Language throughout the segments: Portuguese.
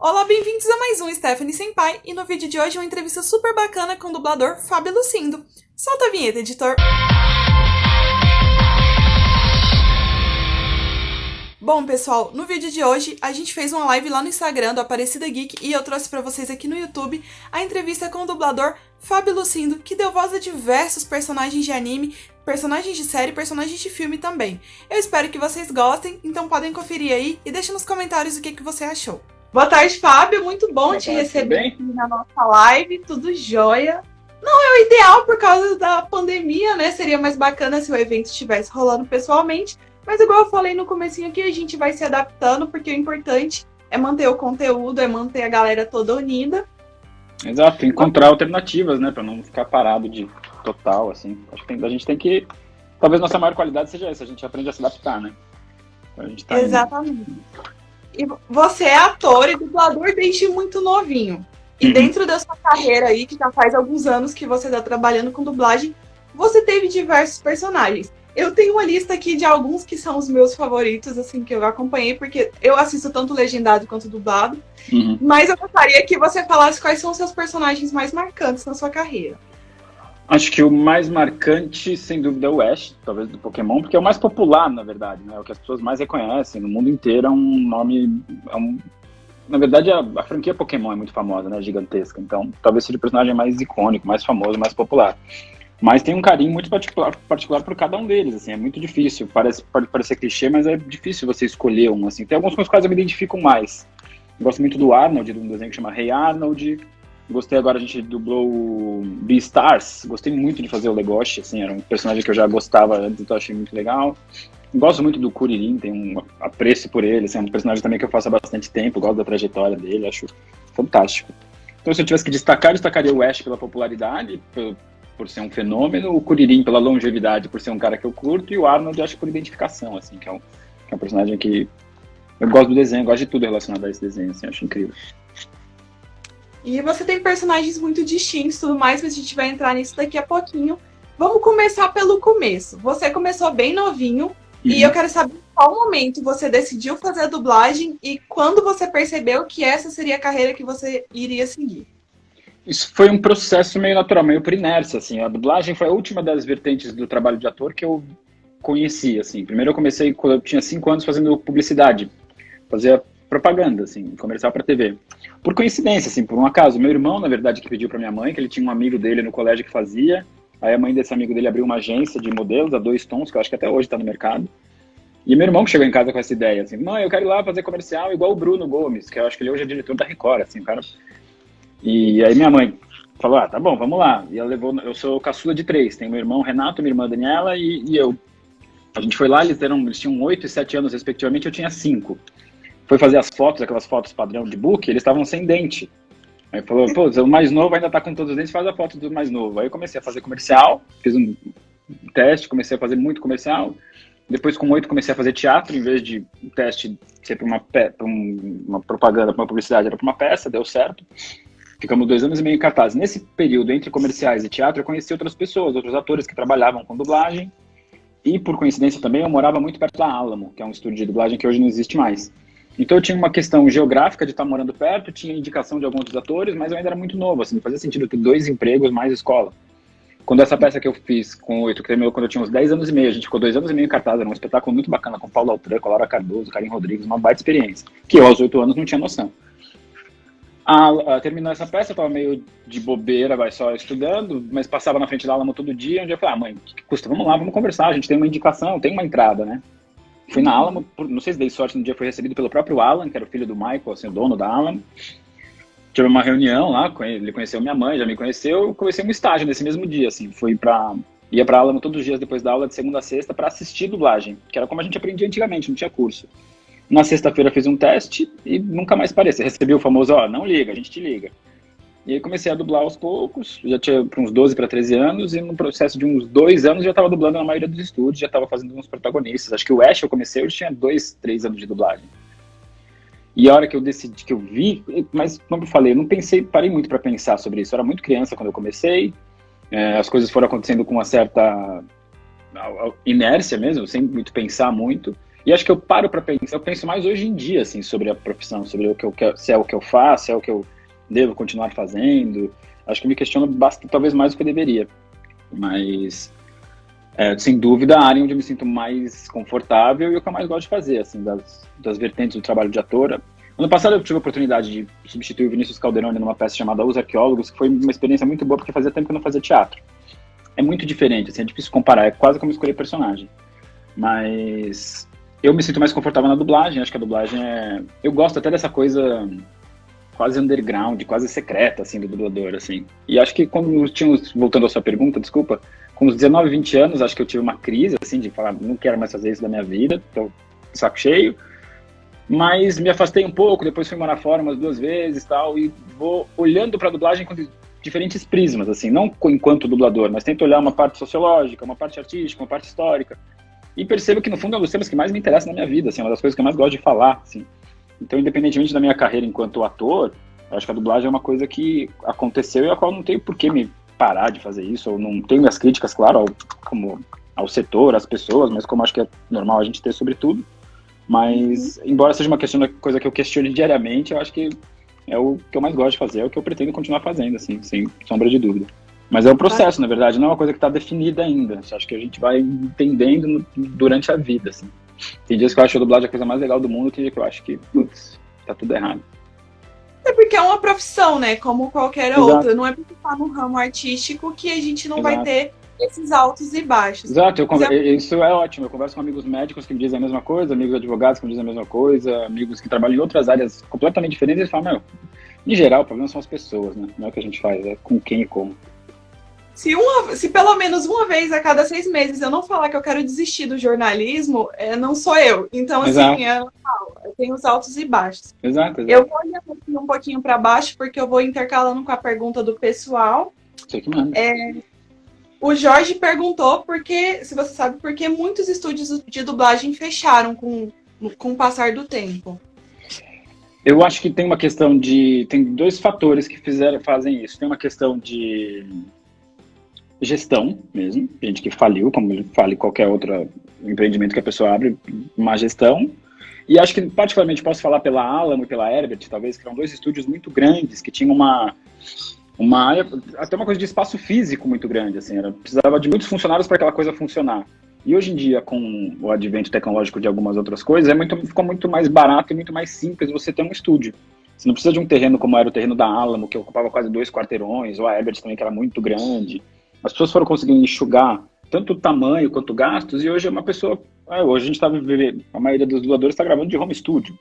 Olá, bem-vindos a mais um Stephanie Senpai, e no vídeo de hoje uma entrevista super bacana com o dublador Fábio Lucindo. Solta a vinheta, editor! Bom, pessoal, no vídeo de hoje a gente fez uma live lá no Instagram do Aparecida Geek e eu trouxe pra vocês aqui no YouTube a entrevista com o dublador Fábio Lucindo, que deu voz a diversos personagens de anime, personagens de série e personagens de filme também. Eu espero que vocês gostem, então podem conferir aí e deixa nos comentários o que você achou. Boa tarde, Fábio. Muito bom te receber aqui na nossa live. Tudo jóia. Não é o ideal por causa da pandemia, né? Seria mais bacana se o evento estivesse rolando pessoalmente. Mas igual eu falei no comecinho aqui, a gente vai se adaptando, porque o importante é manter o conteúdo, é manter a galera toda unida. Exato, encontrar alternativas, né? Pra não ficar parado de total, assim. Acho que a gente tem que... Talvez nossa maior qualidade seja essa, a gente aprende a se adaptar, né? A gente tá Exatamente. E você é ator e dublador desde muito novinho. E dentro da sua carreira aí, que já faz alguns anos que você está trabalhando com dublagem, você teve diversos personagens. Eu tenho uma lista aqui de alguns que são os meus favoritos, assim, que eu acompanhei, porque eu assisto tanto legendado quanto dublado. Mas eu gostaria que você falasse quais são os seus personagens mais marcantes na sua carreira. Acho que o mais marcante, sem dúvida, é o Ash, talvez do Pokémon, porque é o mais popular, na verdade, né? É o que as pessoas mais reconhecem. No mundo inteiro é um nome... Na verdade, a franquia Pokémon é muito famosa, né? Gigantesca. Então, talvez seja o personagem mais icônico, mais famoso, mais popular. Mas tem um carinho muito particular por cada um deles, assim. É muito difícil. Pode parecer clichê, mas é difícil você escolher um, assim. Tem alguns com os quais eu me identifico mais. Eu gosto muito do Arnold, de um desenho que chama Hey Arnold. Gostei agora, a gente dublou o Beastars. Gostei muito de fazer o Legoshi, assim, era um personagem que eu já gostava antes, então achei muito legal. Gosto muito do Kuririn, tenho um apreço por ele, assim, é um personagem também que eu faço há bastante tempo, gosto da trajetória dele, acho fantástico. Então, se eu tivesse que destacar, eu destacaria o Ash pela popularidade, por ser um fenômeno, o Kuririn pela longevidade, por ser um cara que eu curto, e o Arnold, acho, por identificação, assim, que é um personagem que eu gosto do desenho, gosto de tudo relacionado a esse desenho, assim, acho incrível. E você tem personagens muito distintos e tudo mais, mas a gente vai entrar nisso daqui a pouquinho. Vamos começar pelo começo. Você começou bem novinho, e eu quero saber em qual momento você decidiu fazer a dublagem e quando você percebeu que essa seria a carreira que você iria seguir. Isso foi um processo meio natural, meio por inércia, assim. A dublagem foi a última das vertentes do trabalho de ator que eu conheci, assim. Primeiro eu comecei quando eu tinha 5 anos fazendo publicidade, fazia propaganda, assim, comercial para TV. Por coincidência, assim, por um acaso. Meu irmão, na verdade, que pediu para minha mãe, que ele tinha um amigo dele no colégio que fazia. Aí a mãe desse amigo dele abriu uma agência de modelos a 2 tons, que eu acho que até hoje está no mercado. E meu irmão que chegou em casa com essa ideia, assim, mãe, eu quero ir lá fazer comercial igual o Bruno Gomes, que eu acho que ele hoje é diretor da Record, assim, cara. E aí minha mãe falou, tá bom, vamos lá. E ela levou, eu sou caçula de 3, tem meu irmão Renato, minha irmã Daniela e eu. A gente foi lá, eles tinham 8 e 7 anos respectivamente, eu tinha 5. Foi fazer as fotos, aquelas fotos padrão de book, eles estavam sem dente. Aí falou, pô, o mais novo ainda tá com todos os dentes, faz a foto do mais novo. Aí eu comecei a fazer comercial, fiz um teste, comecei a fazer muito comercial. Depois com 8 comecei a fazer teatro, em vez de um teste ser para uma propaganda, para uma publicidade, era para uma peça, deu certo. Ficamos 2 anos e meio em cartaz. Nesse período, entre comerciais e teatro, eu conheci outras pessoas, outros atores que trabalhavam com dublagem. E por coincidência também, eu morava muito perto da Alamo, que é um estúdio de dublagem que hoje não existe mais. Então eu tinha uma questão geográfica de estar morando perto, tinha indicação de alguns dos atores, mas eu ainda era muito novo, assim, não fazia sentido ter 2 empregos mais escola. Quando essa peça que eu fiz com 8, que terminou quando eu tinha uns 10 anos e meio, a gente ficou 2 anos e meio em cartaz, era um espetáculo muito bacana com Paulo Altran, com a Laura Cardoso, Karim Rodrigues, uma baita experiência, que eu aos 8 anos não tinha noção. Terminou essa peça, eu tava meio de bobeira, só estudando, mas passava na frente da Alamo todo dia, um dia eu falei, mãe, que custa? Vamos lá, vamos conversar, a gente tem uma indicação, tem uma entrada, né? Fui na Alamo, não sei se dei sorte, no dia foi recebido pelo próprio Alan, que era o filho do Michael, assim, o dono da Alamo. Tive uma reunião lá, ele conheceu minha mãe, já me conheceu, eu comecei um estágio nesse mesmo dia, assim, ia pra Alamo todos os dias depois da aula, de segunda a sexta, para assistir dublagem, que era como a gente aprendia antigamente, não tinha curso. Na sexta-feira fiz um teste e nunca mais parei. Você recebeu o famoso, não liga, a gente te liga. E aí comecei a dublar aos poucos, já tinha uns 12 para 13 anos, e no processo de uns 2 anos já estava dublando na maioria dos estúdios, já estava fazendo uns protagonistas. Acho que o Ash eu comecei, eu tinha 2, 3 anos de dublagem. E a hora que eu decidi, que eu vi, mas como eu falei, eu não parei muito para pensar sobre isso. Eu era muito criança quando eu comecei, as coisas foram acontecendo com uma certa inércia mesmo, sem muito pensar muito. E acho que eu paro para pensar, eu penso mais hoje em dia, assim, sobre a profissão, sobre o que eu quero, se é o que eu faço, se é o que eu devo continuar fazendo. Acho que eu me questiono bastante, talvez mais do que eu deveria. Mas, sem dúvida, a área onde eu me sinto mais confortável e o que eu mais gosto de fazer, assim, das vertentes do trabalho de ator. Ano passado eu tive a oportunidade de substituir o Vinícius Calderoni numa peça chamada Os Arqueólogos, que foi uma experiência muito boa, porque fazia tempo que eu não fazia teatro. É muito diferente, assim, é difícil comparar, é quase como escolher personagem. Mas eu me sinto mais confortável na dublagem, acho que a dublagem eu gosto até dessa coisa quase underground, quase secreta, assim, do dublador, assim. E acho que quando tínhamos, voltando à sua pergunta, desculpa, com os 19, 20 anos, acho que eu tive uma crise, assim, de falar, não quero mais fazer isso da minha vida, tô saco cheio. Mas me afastei um pouco, depois fui morar fora umas 2 vezes, tal, e vou olhando para a dublagem com diferentes prismas, assim, não enquanto dublador, mas tento olhar uma parte sociológica, uma parte artística, uma parte histórica, e percebo que no fundo é um dos temas que mais me interessa na minha vida, assim, uma das coisas que eu mais gosto de falar, assim. Então, independentemente da minha carreira enquanto ator, eu acho que a dublagem é uma coisa que aconteceu e a qual não tenho por que me parar de fazer isso, ou não tenho minhas críticas, claro, ao setor, às pessoas, mas como acho que é normal a gente ter sobre tudo. Mas, embora seja uma coisa que eu questione diariamente, eu acho que é o que eu mais gosto de fazer, é o que eu pretendo continuar fazendo, assim, sem sombra de dúvida. Mas é um processo, na verdade, não é uma coisa que está definida ainda. Acho que a gente vai entendendo durante a vida, assim. Tem dias que eu acho a dublagem a coisa mais legal do mundo, tem dia que eu acho que, putz, tá tudo errado. É porque é uma profissão, né? Como qualquer Exato. outra. Não é porque tá no ramo artístico que a gente não vai ter esses altos e baixos. Exato, isso é ótimo. Eu converso com amigos médicos que me dizem a mesma coisa, amigos advogados que me dizem a mesma coisa, amigos que trabalham em outras áreas completamente diferentes, e eles falam, em geral, o problema são as pessoas, né? Não é o que a gente faz, é com quem e como. Se pelo menos uma vez a cada 6 meses eu não falar que eu quero desistir do jornalismo, não sou eu. Então, assim, tem os altos e baixos. Exato. Eu vou olhar um pouquinho para baixo, porque eu vou intercalando com a pergunta do pessoal. Sei que manda. O Jorge perguntou se você sabe por que muitos estúdios de dublagem fecharam com o passar do tempo. Eu acho que tem uma questão tem 2 fatores que fazem isso. Tem uma questão de gestão mesmo, gente que faliu, como fale qualquer outro empreendimento que a pessoa abre, má gestão. E acho que, particularmente, posso falar pela Alamo e pela Herbert, talvez, que eram 2 estúdios muito grandes, que tinham uma área, até uma coisa de espaço físico muito grande, assim, precisava de muitos funcionários para aquela coisa funcionar. E hoje em dia, com o advento tecnológico de algumas outras coisas, ficou muito mais barato e muito mais simples você ter um estúdio. Você não precisa de um terreno como era o terreno da Alamo, que ocupava quase 2 quarteirões, ou a Herbert também, que era muito grande. As pessoas foram conseguindo enxugar tanto o tamanho quanto gastos, e hoje é uma pessoa... hoje a gente está vivendo... A maioria dos dubladores está gravando de home studio.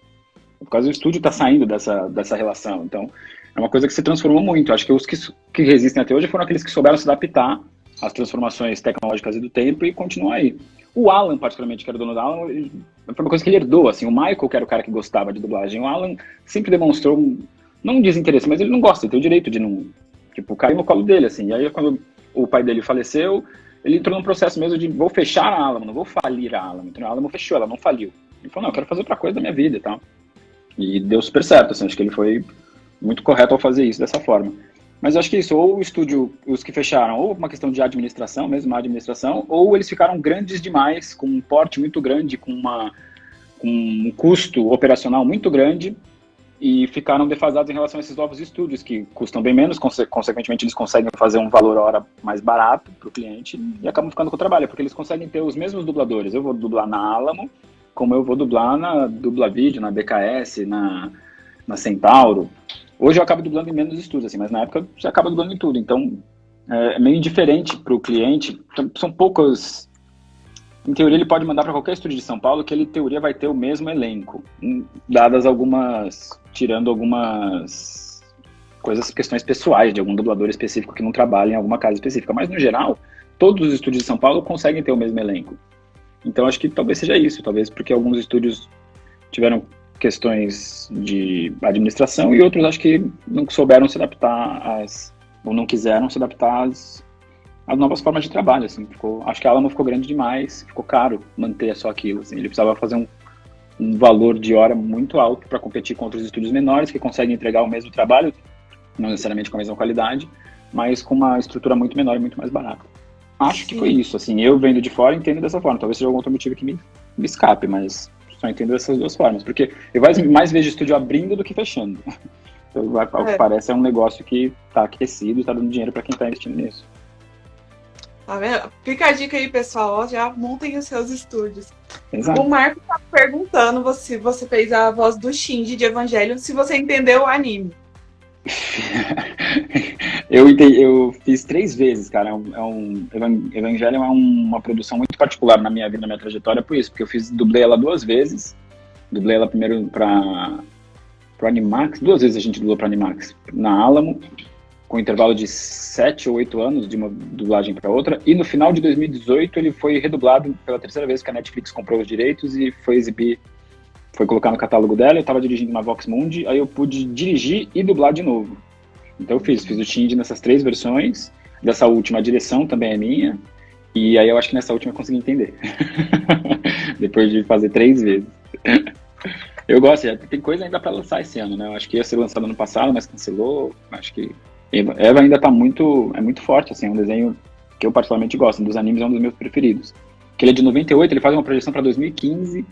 Por causa do estúdio está saindo dessa relação. Então, é uma coisa que se transformou muito. Acho que os que resistem até hoje foram aqueles que souberam se adaptar às transformações tecnológicas e do tempo e continuam aí. O Alan, particularmente, que era o dono da Alan, foi uma coisa que ele herdou. Assim, o Michael, que era o cara que gostava de dublagem, o Alan sempre demonstrou, não um desinteresse, mas ele não gosta, ele tem o direito de não... Tipo, cair no colo dele, assim. E aí, quando o pai dele faleceu, ele entrou num processo mesmo de vou fechar a Alamo, não vou falir a Alamo. Então a Alamo fechou, ela não faliu. Ele falou, não, eu quero fazer outra coisa da minha vida e tal. E deu super certo, assim, acho que ele foi muito correto ao fazer isso dessa forma. Mas eu acho que isso, ou o estúdio, os que fecharam, ou uma questão de administração, mesmo má administração, ou eles ficaram grandes demais, com um porte muito grande, com um custo operacional muito grande, e ficaram defasados em relação a esses novos estúdios, que custam bem menos, consequentemente eles conseguem fazer um valor hora mais barato para o cliente, e acabam ficando com o trabalho, porque eles conseguem ter os mesmos dubladores. Eu vou dublar na Alamo, como eu vou dublar na Dublavídeo, na BKS, na Centauro. Hoje eu acabo dublando em menos estúdios, assim, mas na época você acaba dublando em tudo. Então, é meio indiferente para o cliente. São poucas... Em teoria, ele pode mandar para qualquer estúdio de São Paulo que ele, em teoria, vai ter o mesmo elenco. Dadas tirando algumas questões pessoais de algum dublador específico que não trabalha em alguma casa específica. Mas, no geral, todos os estúdios de São Paulo conseguem ter o mesmo elenco. Então, acho que talvez seja isso. Talvez porque alguns estúdios tiveram questões de administração e outros acho que não souberam se adaptar ou não quiseram se adaptar às novas formas de trabalho, assim. Acho que a Alamo ficou grande demais, ficou caro manter só aquilo, assim. Ele precisava fazer um valor de hora muito alto para competir com outros estúdios menores que conseguem entregar o mesmo trabalho, não necessariamente com a mesma qualidade, mas com uma estrutura muito menor e muito mais barata. Acho que foi isso, assim. Eu vendo de fora entendo dessa forma, talvez seja algum outro motivo que me escape, mas só entendo dessas duas formas, porque eu mais vejo estúdio abrindo do que fechando. Então, parece um negócio que tá aquecido e tá dando dinheiro para quem tá investindo nisso. Tá vendo? Fica a dica aí, pessoal, ó, já montem os seus estúdios. Exato. O Marco tá perguntando se você fez a voz do Shinji de Evangelion, se você entendeu o anime. Eu fiz 3 vezes, cara. Evangelion é uma produção muito particular na minha vida, na minha trajetória, por isso, porque eu dublei ela 2 vezes. Dublei ela primeiro pro Animax, 2 vezes a gente dublou pro Animax, na Alamo, com intervalo de 7 ou 8 anos de uma dublagem para outra, e no final de 2018 ele foi redublado pela 3ª vez que a Netflix comprou os direitos e foi colocar no catálogo dela. Eu estava dirigindo na Vox Mundi, aí eu pude dirigir e dublar de novo. Então eu fiz o Shinji nessas 3 versões, dessa última a direção também é minha, e aí eu acho que nessa última eu consegui entender, depois de fazer 3 vezes. Eu gosto, tem coisa ainda para lançar esse ano, né? Eu acho que ia ser lançado ano passado, mas cancelou. Acho que Eva ainda tá muito forte, assim, é um desenho que eu particularmente gosto, um dos animes é um dos meus preferidos. Que ele é de 98, ele faz uma projeção para 2015,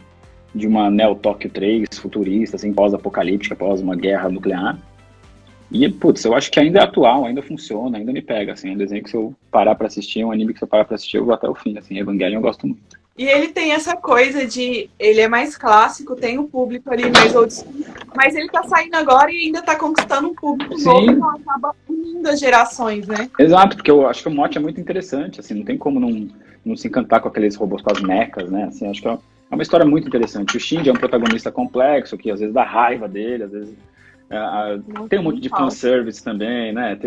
de uma Neo Tóquio 3 futurista, assim, pós-apocalíptica, pós uma guerra nuclear. E, putz, eu acho que ainda é atual, ainda funciona, ainda me pega, assim, é um desenho que se eu parar pra assistir, é um anime que se eu parar pra assistir, eu vou até o fim, assim, Evangelion eu gosto muito. E ele tem essa coisa de, ele é mais clássico, tem um público ali mais old school, mas ele tá saindo agora e ainda tá conquistando um público novo, então acaba unindo as gerações, né? Exato, porque eu acho que o mote é muito interessante, assim, não tem como não se encantar com aqueles robôs, com as mechas, né, assim, acho que é uma história muito interessante. O Shinji é um protagonista complexo, que às vezes dá raiva dele, às vezes tem um monte de fanservice também, né,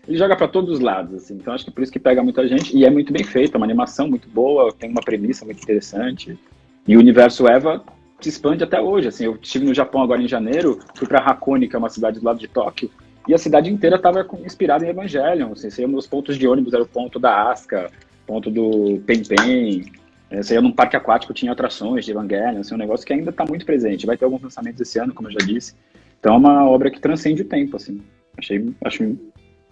ele joga para todos os lados, assim, então acho que por isso que pega muita gente, e é muito bem feito, é uma animação muito boa, tem uma premissa muito interessante, e o universo Eva se expande até hoje, assim, eu estive no Japão agora em janeiro, fui para Hakone, que é uma cidade do lado de Tóquio, e a cidade inteira estava inspirada em Evangelion, assim, meus pontos de ônibus era o ponto da Asuka, ponto do Pen Pen, você ia num parque aquático, tinha atrações de Evangelion, assim, um negócio que ainda está muito presente, vai ter alguns lançamentos esse ano, como eu já disse, então é uma obra que transcende o tempo, assim, acho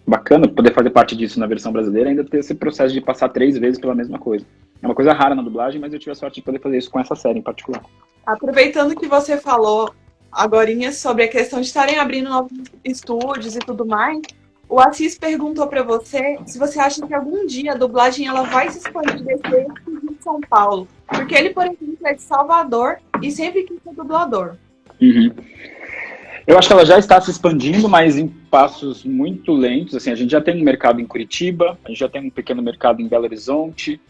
bacana poder fazer parte disso na versão brasileira, ainda ter esse processo de passar 3 vezes pela mesma coisa. É uma coisa rara na dublagem, mas eu tive a sorte de poder fazer isso com essa série em particular. Aproveitando que você falou agorinha sobre a questão de estarem abrindo novos estúdios e tudo mais, o Assis perguntou para você se você acha que algum dia a dublagem ela vai se expandir desse de São Paulo, porque ele, por exemplo, é de Salvador e sempre quis ser dublador. Uhum. Eu acho que ela já está se expandindo, mas em passos muito lentos. Assim, a gente já tem um mercado em Curitiba, a gente já tem um pequeno mercado em Belo Horizonte.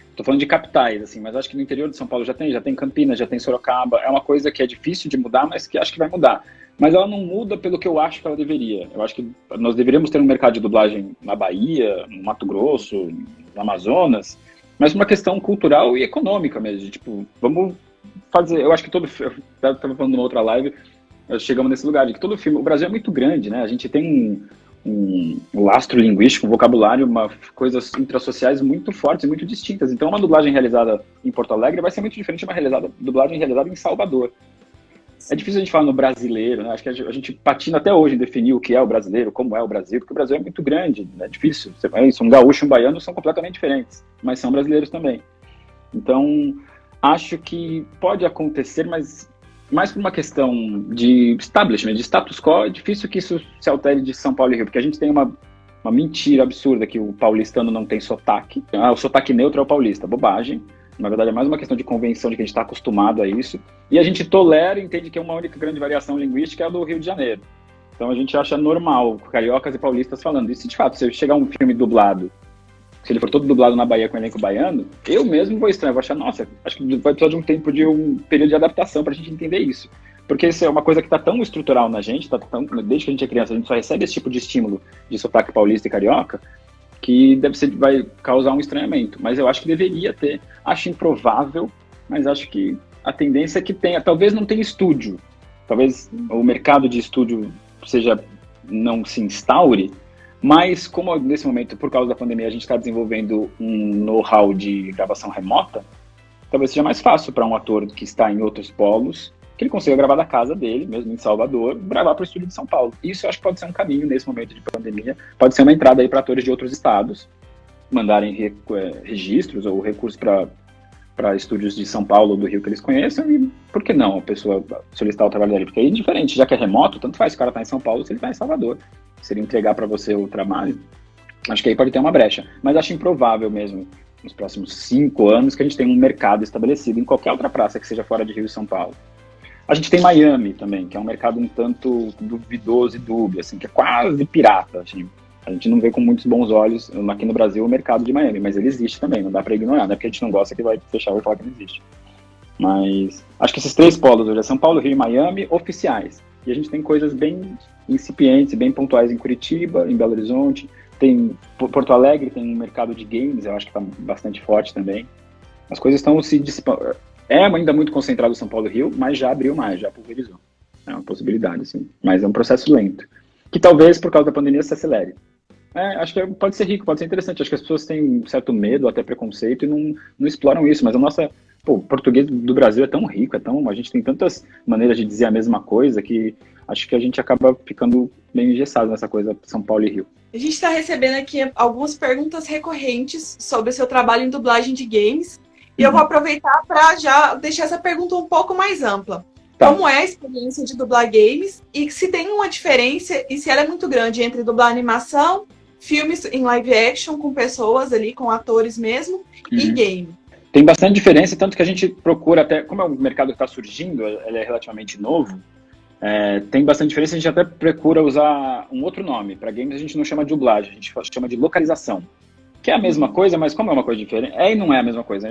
Estou falando de capitais, assim, mas acho que no interior de São Paulo já tem Campinas, já tem Sorocaba. É uma coisa que é difícil de mudar, mas que acho que vai mudar. Mas ela não muda pelo que eu acho que ela deveria. Eu acho que nós deveríamos ter um mercado de dublagem na Bahia, no Mato Grosso, no Amazonas, mas uma questão cultural e econômica mesmo. De, tipo, vamos fazer... Eu acho que eu estava falando numa outra live, chegamos nesse lugar de que todo filme... O Brasil é muito grande, né? A gente tem um lastro linguístico, um vocabulário, coisas intrasociais muito fortes e muito distintas. Então, uma dublagem realizada em Porto Alegre vai ser muito diferente de uma dublagem realizada em Salvador. É difícil a gente falar no brasileiro, né? Acho que a gente patina até hoje em definir o que é o brasileiro, como é o Brasil, porque o Brasil é muito grande, né? É difícil. Um gaúcho e um baiano são completamente diferentes, mas são brasileiros também. Então, acho que pode acontecer, mas mais por uma questão de establishment, de status quo, é difícil que isso se altere de São Paulo e Rio, porque a gente tem uma mentira absurda que o paulistano não tem sotaque. O sotaque neutro é o paulista, bobagem. Na verdade, é mais uma questão de convenção de que a gente está acostumado a isso. E a gente tolera e entende que uma única grande variação linguística é a do Rio de Janeiro. Então a gente acha normal, cariocas e paulistas falando. E se de fato, se chegar um filme dublado, se ele for todo dublado na Bahia com elenco baiano, eu mesmo vou estranhar, vou achar, nossa, acho que vai precisar de um período de adaptação para a gente entender isso. Porque isso é uma coisa que está tão estrutural na gente, desde que a gente é criança, a gente só recebe esse tipo de estímulo de sotaque paulista e carioca, que vai causar um estranhamento. Mas eu acho que deveria ter. Acho improvável, mas acho que a tendência é que tenha. Talvez não tenha estúdio. Talvez o mercado de estúdio não se instaure, mas como nesse momento, por causa da pandemia, a gente está desenvolvendo um know-how de gravação remota, talvez seja mais fácil para um ator que está em outros polos, que ele consiga gravar da casa dele, mesmo em Salvador, gravar para o estúdio de São Paulo. Isso eu acho que pode ser um caminho nesse momento de pandemia, pode ser uma entrada aí para atores de outros estados, mandarem registros ou recursos para para estúdios de São Paulo ou do Rio que eles conheçam, e por que não a pessoa solicitar o trabalho dele? Porque aí é diferente, já que é remoto, tanto faz se o cara tá em São Paulo se ele tá em Salvador. Se ele entregar para você o trabalho, acho que aí pode ter uma brecha. Mas acho improvável mesmo, nos próximos 5 anos, que a gente tenha um mercado estabelecido em qualquer outra praça que seja fora de Rio e São Paulo. A gente tem Miami também, que é um mercado um tanto duvidoso e dúbio, assim, que é quase pirata. Assim. A gente não vê com muitos bons olhos aqui no Brasil o mercado de Miami, mas ele existe também, não dá para ignorar, não é porque a gente não gosta que vai fechar e falar que não existe. Mas acho que esses 3 polos hoje, São Paulo, Rio e Miami, oficiais. E a gente tem coisas bem incipientes, bem pontuais em Curitiba, em Belo Horizonte, tem Porto Alegre, tem um mercado de games, eu acho que está bastante forte também. As coisas estão se dissipando. É ainda muito concentrado São Paulo e Rio, mas já abriu mais, já pulverizou. É uma possibilidade, sim. Mas é um processo lento, que talvez por causa da pandemia se acelere. Acho que pode ser rico, pode ser interessante. Acho que as pessoas têm um certo medo, até preconceito, e não exploram isso. Mas o português do Brasil é tão rico, a gente tem tantas maneiras de dizer a mesma coisa que acho que a gente acaba ficando bem engessado nessa coisa São Paulo e Rio. A gente está recebendo aqui algumas perguntas recorrentes sobre o seu trabalho em dublagem de games. E eu vou aproveitar para já deixar essa pergunta um pouco mais ampla. Tá. Como é a experiência de dublar games e se tem uma diferença e se ela é muito grande entre dublar animação, filmes em live action com pessoas ali, com atores mesmo, e game? Tem bastante diferença, tanto que a gente procura até, como é um mercado que está surgindo, ele é relativamente novo, tem bastante diferença, a gente até procura usar um outro nome. Para games a gente não chama de dublagem, a gente chama de localização. Que é a mesma coisa, mas como é uma coisa diferente, e não é a mesma coisa.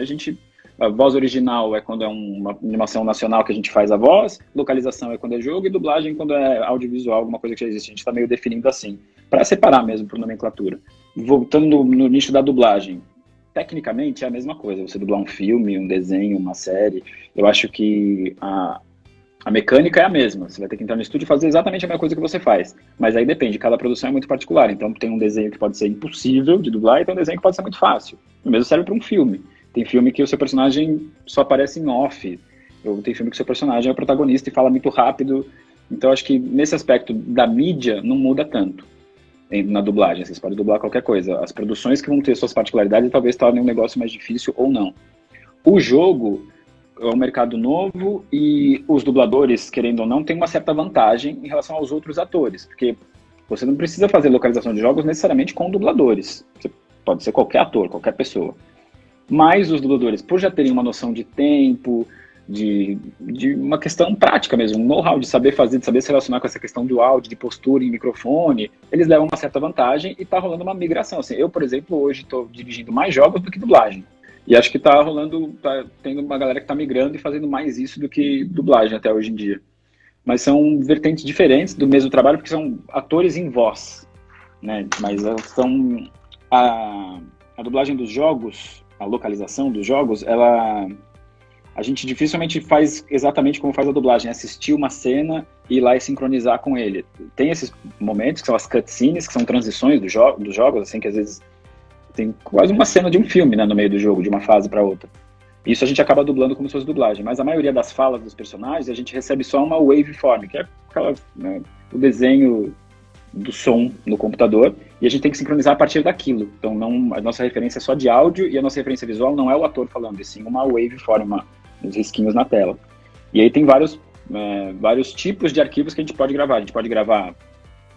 A voz original é quando é uma animação nacional que a gente faz a voz, localização é quando é jogo, e dublagem quando é audiovisual, alguma coisa que já existe. A gente está meio definindo assim, para separar mesmo por nomenclatura. Voltando no nicho da dublagem, tecnicamente é a mesma coisa, você dublar um filme, um desenho, uma série. Eu acho que a mecânica é a mesma, você vai ter que entrar no estúdio e fazer exatamente a mesma coisa que você faz, mas aí depende, cada produção é muito particular, então tem um desenho que pode ser impossível de dublar e tem um desenho que pode ser muito fácil, o mesmo serve para um filme, tem filme que o seu personagem só aparece em off, ou tem filme que o seu personagem é o protagonista e fala muito rápido, então acho que nesse aspecto da mídia não muda tanto na dublagem, vocês podem dublar qualquer coisa, as produções que vão ter suas particularidades talvez tornem um negócio mais difícil ou não. O jogo é um mercado novo e os dubladores, querendo ou não, têm uma certa vantagem em relação aos outros atores, porque você não precisa fazer localização de jogos necessariamente com dubladores. Você pode ser qualquer ator, qualquer pessoa. Mas os dubladores, por já terem uma noção de tempo, de uma questão prática mesmo, um know-how de saber fazer, de saber se relacionar com essa questão do áudio, de postura em microfone, eles levam uma certa vantagem e está rolando uma migração. Assim, eu, por exemplo, hoje estou dirigindo mais jogos do que dublagem. E acho que tá tendo uma galera que tá migrando e fazendo mais isso do que dublagem até hoje em dia. Mas são vertentes diferentes do mesmo trabalho, porque são atores em voz, né? Mas são a dublagem dos jogos, a localização dos jogos, a gente dificilmente faz exatamente como faz a dublagem, assistir uma cena e ir lá e sincronizar com ele. Tem esses momentos que são as cutscenes, que são transições dos jogos, assim, que às vezes tem quase uma cena de um filme, né, no meio do jogo, de uma fase para outra. Isso a gente acaba dublando como se fosse dublagem, mas a maioria das falas dos personagens a gente recebe só uma waveform, que é o desenho do som no computador, e a gente tem que sincronizar a partir daquilo. Então a nossa referência é só de áudio e a nossa referência visual não é o ator falando, e sim uma waveform, uns risquinhos na tela. E aí tem vários tipos de arquivos que a gente pode gravar. A gente pode gravar,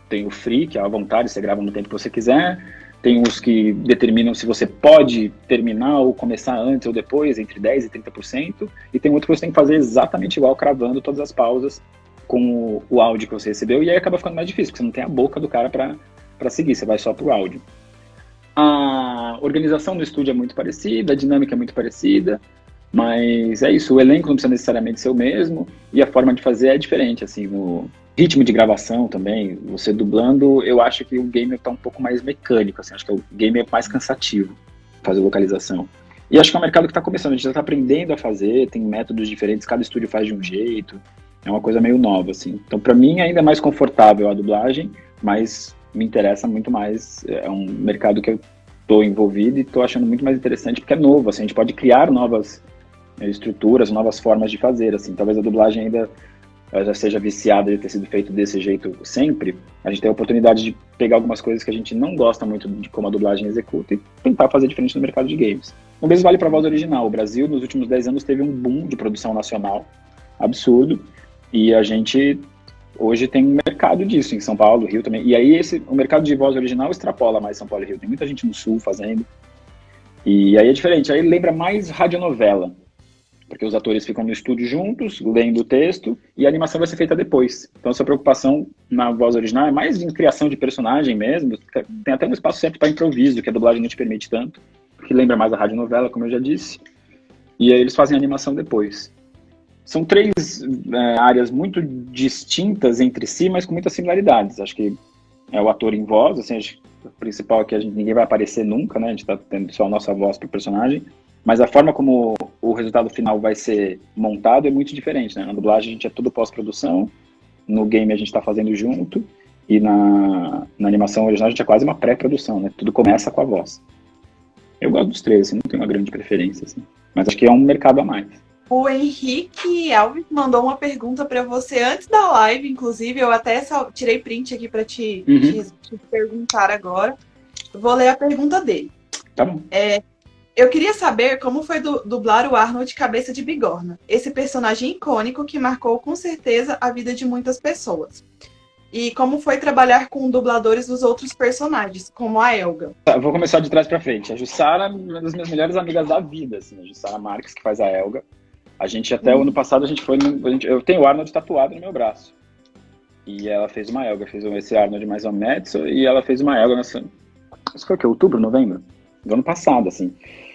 tem o free, que é à vontade, você grava no tempo que você quiser. Tem os que determinam se você pode terminar ou começar antes ou depois, entre 10% e 30%. E tem outro que você tem que fazer exatamente igual, cravando todas as pausas com o áudio que você recebeu. E aí acaba ficando mais difícil, porque você não tem a boca do cara para seguir, você vai só pro áudio. A organização do estúdio é muito parecida, a dinâmica é muito parecida. Mas é isso, o elenco não precisa necessariamente ser o mesmo e a forma de fazer é diferente, assim, o ritmo de gravação também, você dublando, eu acho que o game está um pouco mais mecânico, assim, acho que o game é mais cansativo fazer localização. E acho que é um mercado que está começando, a gente já está aprendendo a fazer, tem métodos diferentes, cada estúdio faz de um jeito, é uma coisa meio nova, assim. Então, para mim, ainda é mais confortável a dublagem, mas me interessa muito mais, é um mercado que eu estou envolvido e estou achando muito mais interessante, porque é novo, assim, a gente pode criar novas estruturas, novas formas de fazer, assim, talvez a dublagem ainda ela já seja viciada de ter sido feito desse jeito sempre, a gente tem a oportunidade de pegar algumas coisas que a gente não gosta muito de como a dublagem executa e tentar fazer diferente no mercado de games. O mesmo vale para a voz original. O Brasil, nos últimos 10 anos, teve um boom de produção nacional absurdo, e a gente hoje tem um mercado disso em São Paulo, Rio também. E aí o mercado de voz original extrapola mais São Paulo e Rio. Tem muita gente no Sul fazendo. E aí é diferente. Aí lembra mais radionovela, porque os atores ficam no estúdio juntos, lendo o texto, e a animação vai ser feita depois. Então, essa preocupação na voz original é mais em criação de personagem mesmo. Tem até um espaço certo para improviso, que a dublagem não te permite tanto, que lembra mais a radionovela, como eu já disse. E aí eles fazem a animação depois. São três áreas muito distintas entre si, mas com muitas similaridades. Acho que é o ator em voz, assim, acho que o principal é que ninguém vai aparecer nunca, né? A gente está tendo só a nossa voz para o personagem. Mas a forma como o resultado final vai ser montado é muito diferente, né? Na dublagem a gente é tudo pós-produção, no game a gente está fazendo junto, e na animação original a gente é quase uma pré-produção, né? Tudo começa com a voz. Eu gosto dos três, assim, não tenho uma grande preferência, assim. Mas acho que é um mercado a mais. O Henrique Alves mandou uma pergunta para você antes da live, inclusive, eu até tirei print aqui para te perguntar agora. Eu vou ler a pergunta dele. Tá bom. Eu queria saber como foi dublar o Arnold Cabeça de Bigorna, esse personagem icônico que marcou com certeza a vida de muitas pessoas. E como foi trabalhar com dubladores dos outros personagens, como a Elga. Eu vou começar de trás para frente. A Jussara é uma das minhas melhores amigas da vida, assim, a Jussara Marques, que faz a Elga. A gente até o ano passado, eu tenho o Arnold tatuado no meu braço. E ela fez uma Elga, fez esse Arnold mais ou menos, e ela fez uma Elga nessa... Isso foi o quê? Outubro, novembro? Do ano passado, assim.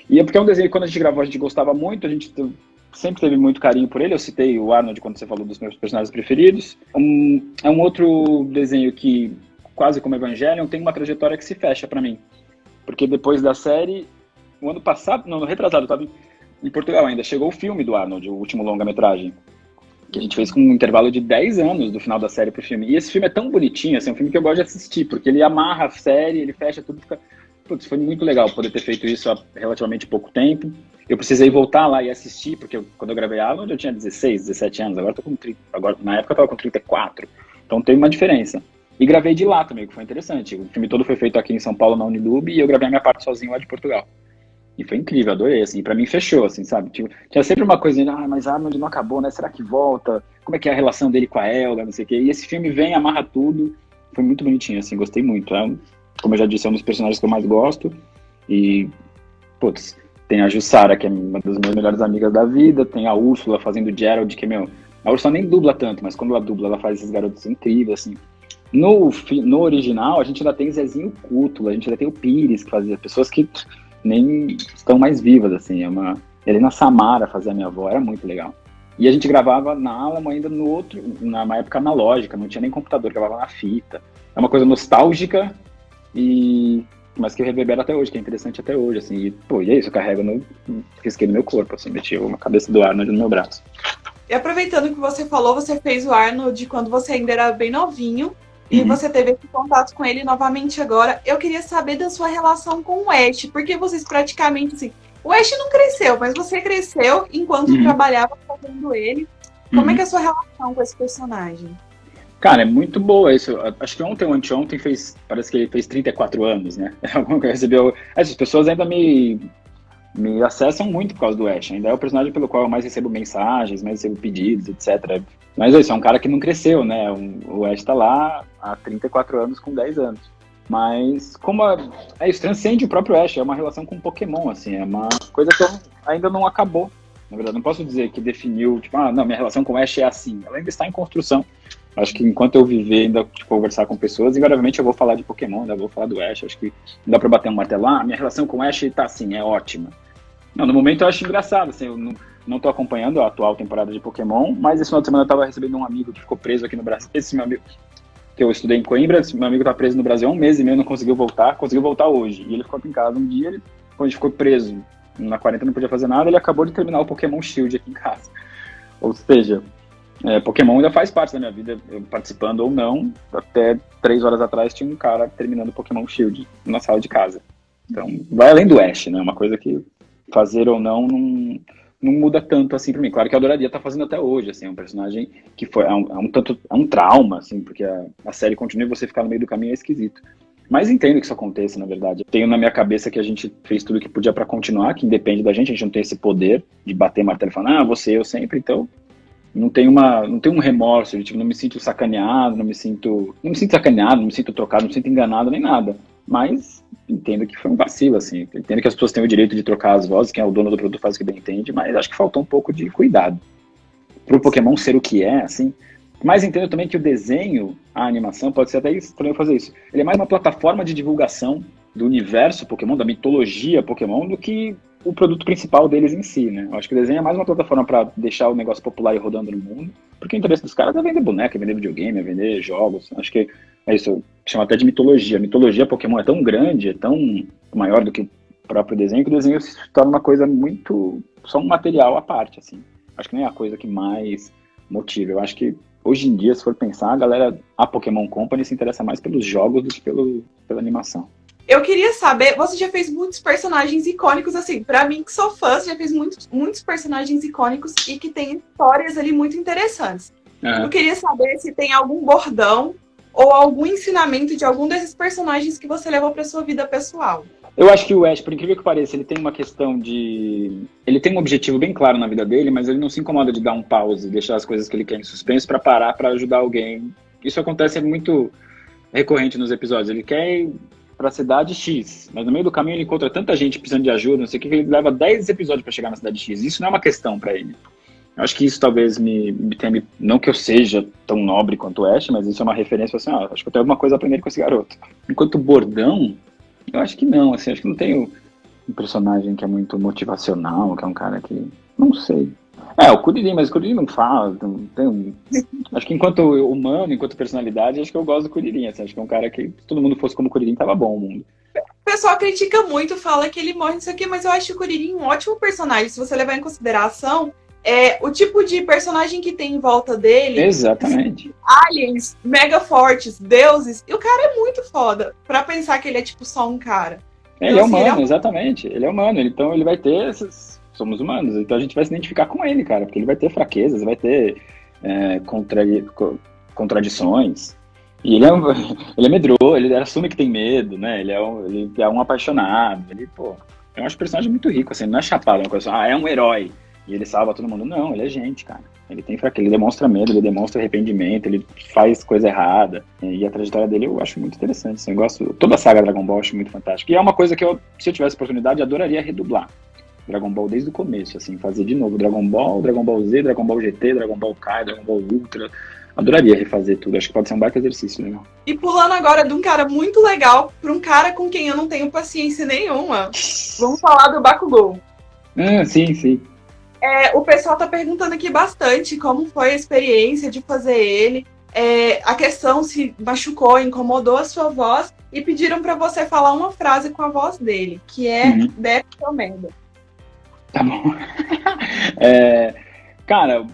E é porque é um desenho que quando a gente gravou a gente gostava muito, a gente sempre teve muito carinho por ele. Eu citei o Arnold quando você falou dos meus personagens preferidos. É um outro desenho que, quase como Evangelion, tem uma trajetória que se fecha pra mim. Porque depois da série, o ano passado, no retrasado, eu tava em Portugal ainda, chegou o filme do Arnold, o último longa-metragem, que a gente fez com um intervalo de 10 anos do final da série pro filme. E esse filme é tão bonitinho, assim, é um filme que eu gosto de assistir, porque ele amarra a série, ele fecha tudo, fica... Putz, foi muito legal poder ter feito isso há relativamente pouco tempo. Eu precisei voltar lá e assistir, porque quando eu gravei Arnold eu tinha 16, 17 anos, agora eu tô com 30, na época eu tava com 34, então tem uma diferença. E gravei de lá também, que foi interessante. O filme todo foi feito aqui em São Paulo, na Unidub, e eu gravei a minha parte sozinho lá de Portugal. E foi incrível, adorei, assim, pra mim fechou, assim, sabe? Tinha sempre uma coisa, mas Arnold não acabou, né? Será que volta? Como é que é a relação dele com a Elga, não sei o quê. E esse filme vem, amarra tudo, foi muito bonitinho, assim, gostei muito. Como eu já disse, é um dos personagens que eu mais gosto. E, putz, tem a Jussara, que é uma das minhas melhores amigas da vida, tem a Úrsula fazendo Gerald, que, a Úrsula nem dubla tanto, mas quando ela dubla, ela faz esses garotos incríveis, assim. No original, a gente ainda tem Zezinho Cútula, a gente ainda tem o Pires, que fazia pessoas que nem estão mais vivas, assim, Helena Samara fazia a minha avó, era muito legal. E a gente gravava na Alamo ainda na época analógica, não tinha nem computador, gravava na fita. É uma coisa nostálgica, mas que reverbera até hoje, que é interessante até hoje, assim, e é isso, eu carrego risquei no meu corpo, assim, meti uma cabeça do Arnold no meu braço. E aproveitando que você falou, você fez o Arnold quando você ainda era bem novinho, e você teve esse contato com ele novamente agora. Eu queria saber da sua relação com o Ash, porque vocês praticamente, assim, o Ash não cresceu, mas você cresceu enquanto trabalhava fazendo ele. Como é que é a sua relação com esse personagem? Cara, é muito boa isso. Acho que ontem ou anteontem parece que ele fez 34 anos, né? As pessoas ainda me acessam muito por causa do Ash. Ainda é o personagem pelo qual eu mais recebo mensagens, mais recebo pedidos, etc. Mas é isso, é um cara que não cresceu, né? O Ash tá lá há 34 anos com 10 anos. Mas isso transcende o próprio Ash, é uma relação com Pokémon, assim, é uma coisa que ainda não acabou. Na verdade, não posso dizer que definiu, não, minha relação com o Ash é assim. Ela ainda está em construção. Acho que enquanto eu viver, ainda conversar com pessoas, invariavelmente eu vou falar de Pokémon, ainda vou falar do Ash. Acho que não dá pra bater um martelo. Minha relação com o Ash tá assim, é ótima. Não, no momento eu acho engraçado, assim, eu não tô acompanhando a atual temporada de Pokémon, mas esse final de semana eu tava recebendo um amigo que ficou preso aqui no Brasil. Esse meu amigo, que eu estudei em Coimbra, esse meu amigo tá preso no Brasil há 1 mês e meio, não conseguiu voltar hoje. E ele ficou aqui em casa um dia, quando ele ficou preso na quarentena, não podia fazer nada, ele acabou de terminar o Pokémon Shield aqui em casa. Ou seja, Pokémon ainda faz parte da minha vida, eu participando ou não. Até 3 horas atrás tinha um cara terminando o Pokémon Shield na sala de casa. Então, vai além do Ash, né? Uma coisa que fazer ou não não muda tanto assim pra mim. Claro que eu adoraria estar fazendo até hoje, assim, é um personagem que foi, é um trauma, assim, porque a série continua e você ficar no meio do caminho é esquisito. Mas entendo que isso aconteça, na verdade. Tenho na minha cabeça que a gente fez tudo que podia pra continuar, que independe da gente, a gente não tem esse poder de bater martelo e falar, você, eu sempre, então não tem um remorso, tipo, não me sinto sacaneado, não me sinto sacaneado, não me sinto trocado, não me sinto enganado, nem nada. Mas entendo que foi um vacilo, assim. Entendo que as pessoas têm o direito de trocar as vozes, quem é o dono do produto faz o que bem entende, mas acho que faltou um pouco de cuidado. Pro Pokémon ser o que é, assim. Mas entendo também que o desenho, a animação, pode ser até estranho fazer isso. Ele é mais uma plataforma de divulgação do universo Pokémon, da mitologia Pokémon, do que o produto principal deles em si, né? Eu acho que o desenho é mais uma plataforma para deixar o negócio popular e rodando no mundo, porque o interesse dos caras é vender boneca, é vender videogame, é vender jogos. Acho que é isso, chama até de mitologia. A mitologia Pokémon é tão grande, é tão maior do que o próprio desenho, que o desenho se torna uma coisa muito... só um material à parte, assim. Acho que nem é a coisa que mais motiva. Eu acho que hoje em dia, se for pensar, a Pokémon Company se interessa mais pelos jogos do que pela animação. Eu queria saber, você já fez muitos personagens icônicos, assim, pra mim que sou fã, você já fez muitos personagens icônicos e que tem histórias ali muito interessantes. Eu queria saber se tem algum bordão ou algum ensinamento de algum desses personagens que você levou pra sua vida pessoal. Eu acho que o Ash, por incrível que pareça, ele tem uma questão de... Ele tem um objetivo bem claro na vida dele, mas ele não se incomoda de dar um pause, deixar as coisas que ele quer em suspenso pra parar, pra ajudar alguém. Isso acontece muito recorrente nos episódios. Ele quer ir pra cidade X, mas no meio do caminho ele encontra tanta gente precisando de ajuda, não sei o que ele leva 10 episódios pra chegar na cidade X. Isso não é uma questão pra ele. Eu acho que isso talvez me tenha... Não que eu seja tão nobre quanto o Ash, mas isso é uma referência assim, acho que eu tenho alguma coisa a aprender com esse garoto. Enquanto bordão... Eu acho que não, assim, acho que não tem um personagem que é muito motivacional, que é um cara que... Não sei. O Kuririn, mas o Kuririn não fala, não tem Acho que enquanto humano, enquanto personalidade, acho que eu gosto do Kuririn, assim, acho que é um cara que, se todo mundo fosse como o Kuririn, tava bom o mundo. O pessoal critica muito, fala que ele morre nisso aqui, mas eu acho o Kuririn um ótimo personagem, se você levar em consideração o tipo de personagem que tem em volta dele. Exatamente. Aliens, mega fortes, deuses. E o cara é muito foda pra pensar que ele é tipo só um cara. Ele é humano, exatamente. Ele é humano, então ele vai ter esses... Somos humanos, então a gente vai se identificar com ele, cara, porque ele vai ter fraquezas, vai ter contradições. E ele é medroso, ele assume que tem medo, né? Ele é um apaixonado. Eu acho o personagem muito rico, assim, não é chapado, é uma coisa assim, é um herói. E ele salva todo mundo. Não, ele é gente, cara. Ele tem fraqueza, ele demonstra medo, ele demonstra arrependimento, ele faz coisa errada. E a trajetória dele eu acho muito interessante. Assim, eu gosto... Toda a saga Dragon Ball eu acho muito fantástica. E é uma coisa que se eu tivesse oportunidade, adoraria redublar. Dragon Ball desde o começo, assim, fazer de novo Dragon Ball Z, Dragon Ball GT, Dragon Ball Kai, Dragon Ball Ultra. Adoraria refazer tudo. Acho que pode ser um baita exercício, né? E pulando agora de um cara muito legal para um cara com quem eu não tenho paciência nenhuma. Vamos falar do Bakugou. Sim. O pessoal tá perguntando aqui bastante como foi a experiência de fazer ele, a questão se machucou, incomodou a sua voz, e pediram pra você falar uma frase com a voz dele, que é Deve ser merda. Tá bom. Cara,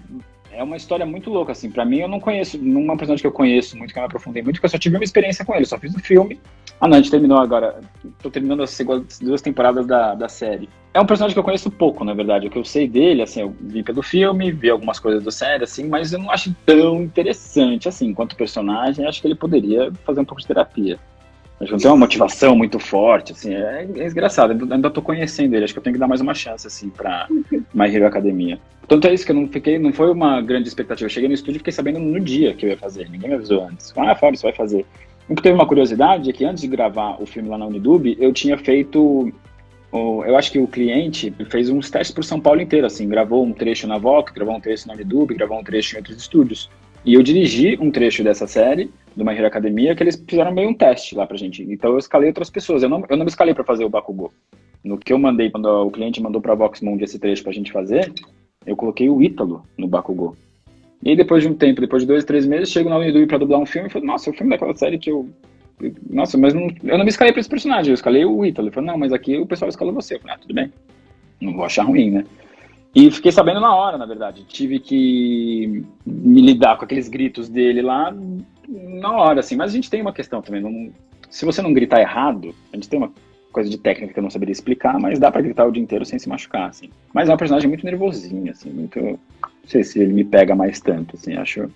é uma história muito louca, assim. Pra mim, eu não conheço, não é uma personagem que eu conheço muito, que eu me aprofundei muito, porque eu só tive uma experiência com ele, só fiz o filme. Não, a gente terminou agora, tô terminando as 2 temporadas da série. É um personagem que eu conheço pouco, na verdade. O que eu sei dele, assim, eu vi pelo filme, vi algumas coisas da série, assim, mas eu não acho tão interessante, assim, enquanto personagem. Acho que ele poderia fazer um pouco de terapia. Acho que não tem uma motivação muito forte, assim, é engraçado. Eu ainda tô conhecendo ele, acho que eu tenho que dar mais uma chance, assim, pra My Hero Academia. Tanto é isso que eu não foi uma grande expectativa. Eu cheguei no estúdio e fiquei sabendo no dia que eu ia fazer, ninguém me avisou antes. Fábio, você vai fazer. O que teve uma curiosidade é que antes de gravar o filme lá na Unidub, eu tinha feito... Eu acho que o cliente fez uns testes por São Paulo inteiro, assim, gravou um trecho na VOC, gravou um trecho na Unidub, gravou um trecho em outros estúdios. E eu dirigi um trecho dessa série, do My Hero Academia, que eles fizeram meio um teste lá pra gente. Então eu escalei outras pessoas, eu não me escalei pra fazer o Bakugou. No que eu mandei, quando o cliente mandou pra Voxmund esse trecho pra gente fazer, eu coloquei o Ítalo no Bakugou. E aí depois de um tempo, depois de 2, 3 meses, chego na Unidub pra dublar um filme e falei, nossa, é o filme daquela série que Nossa, mas eu não me escalei pra esse personagem, eu escalei o Ítalo. Ele falou, não, mas aqui o pessoal escalou você. Eu falei, tudo bem, não vou achar ruim, né? E fiquei sabendo na hora, na verdade. Tive que me lidar com aqueles gritos dele lá na hora, assim. Mas a gente tem uma questão também. Se você não gritar errado, a gente tem coisa de técnica que eu não saberia explicar, mas dá pra gritar o dia inteiro sem se machucar, assim. Mas é um personagem muito nervosinho, assim, muito... Não sei se ele me pega mais tanto, assim, acho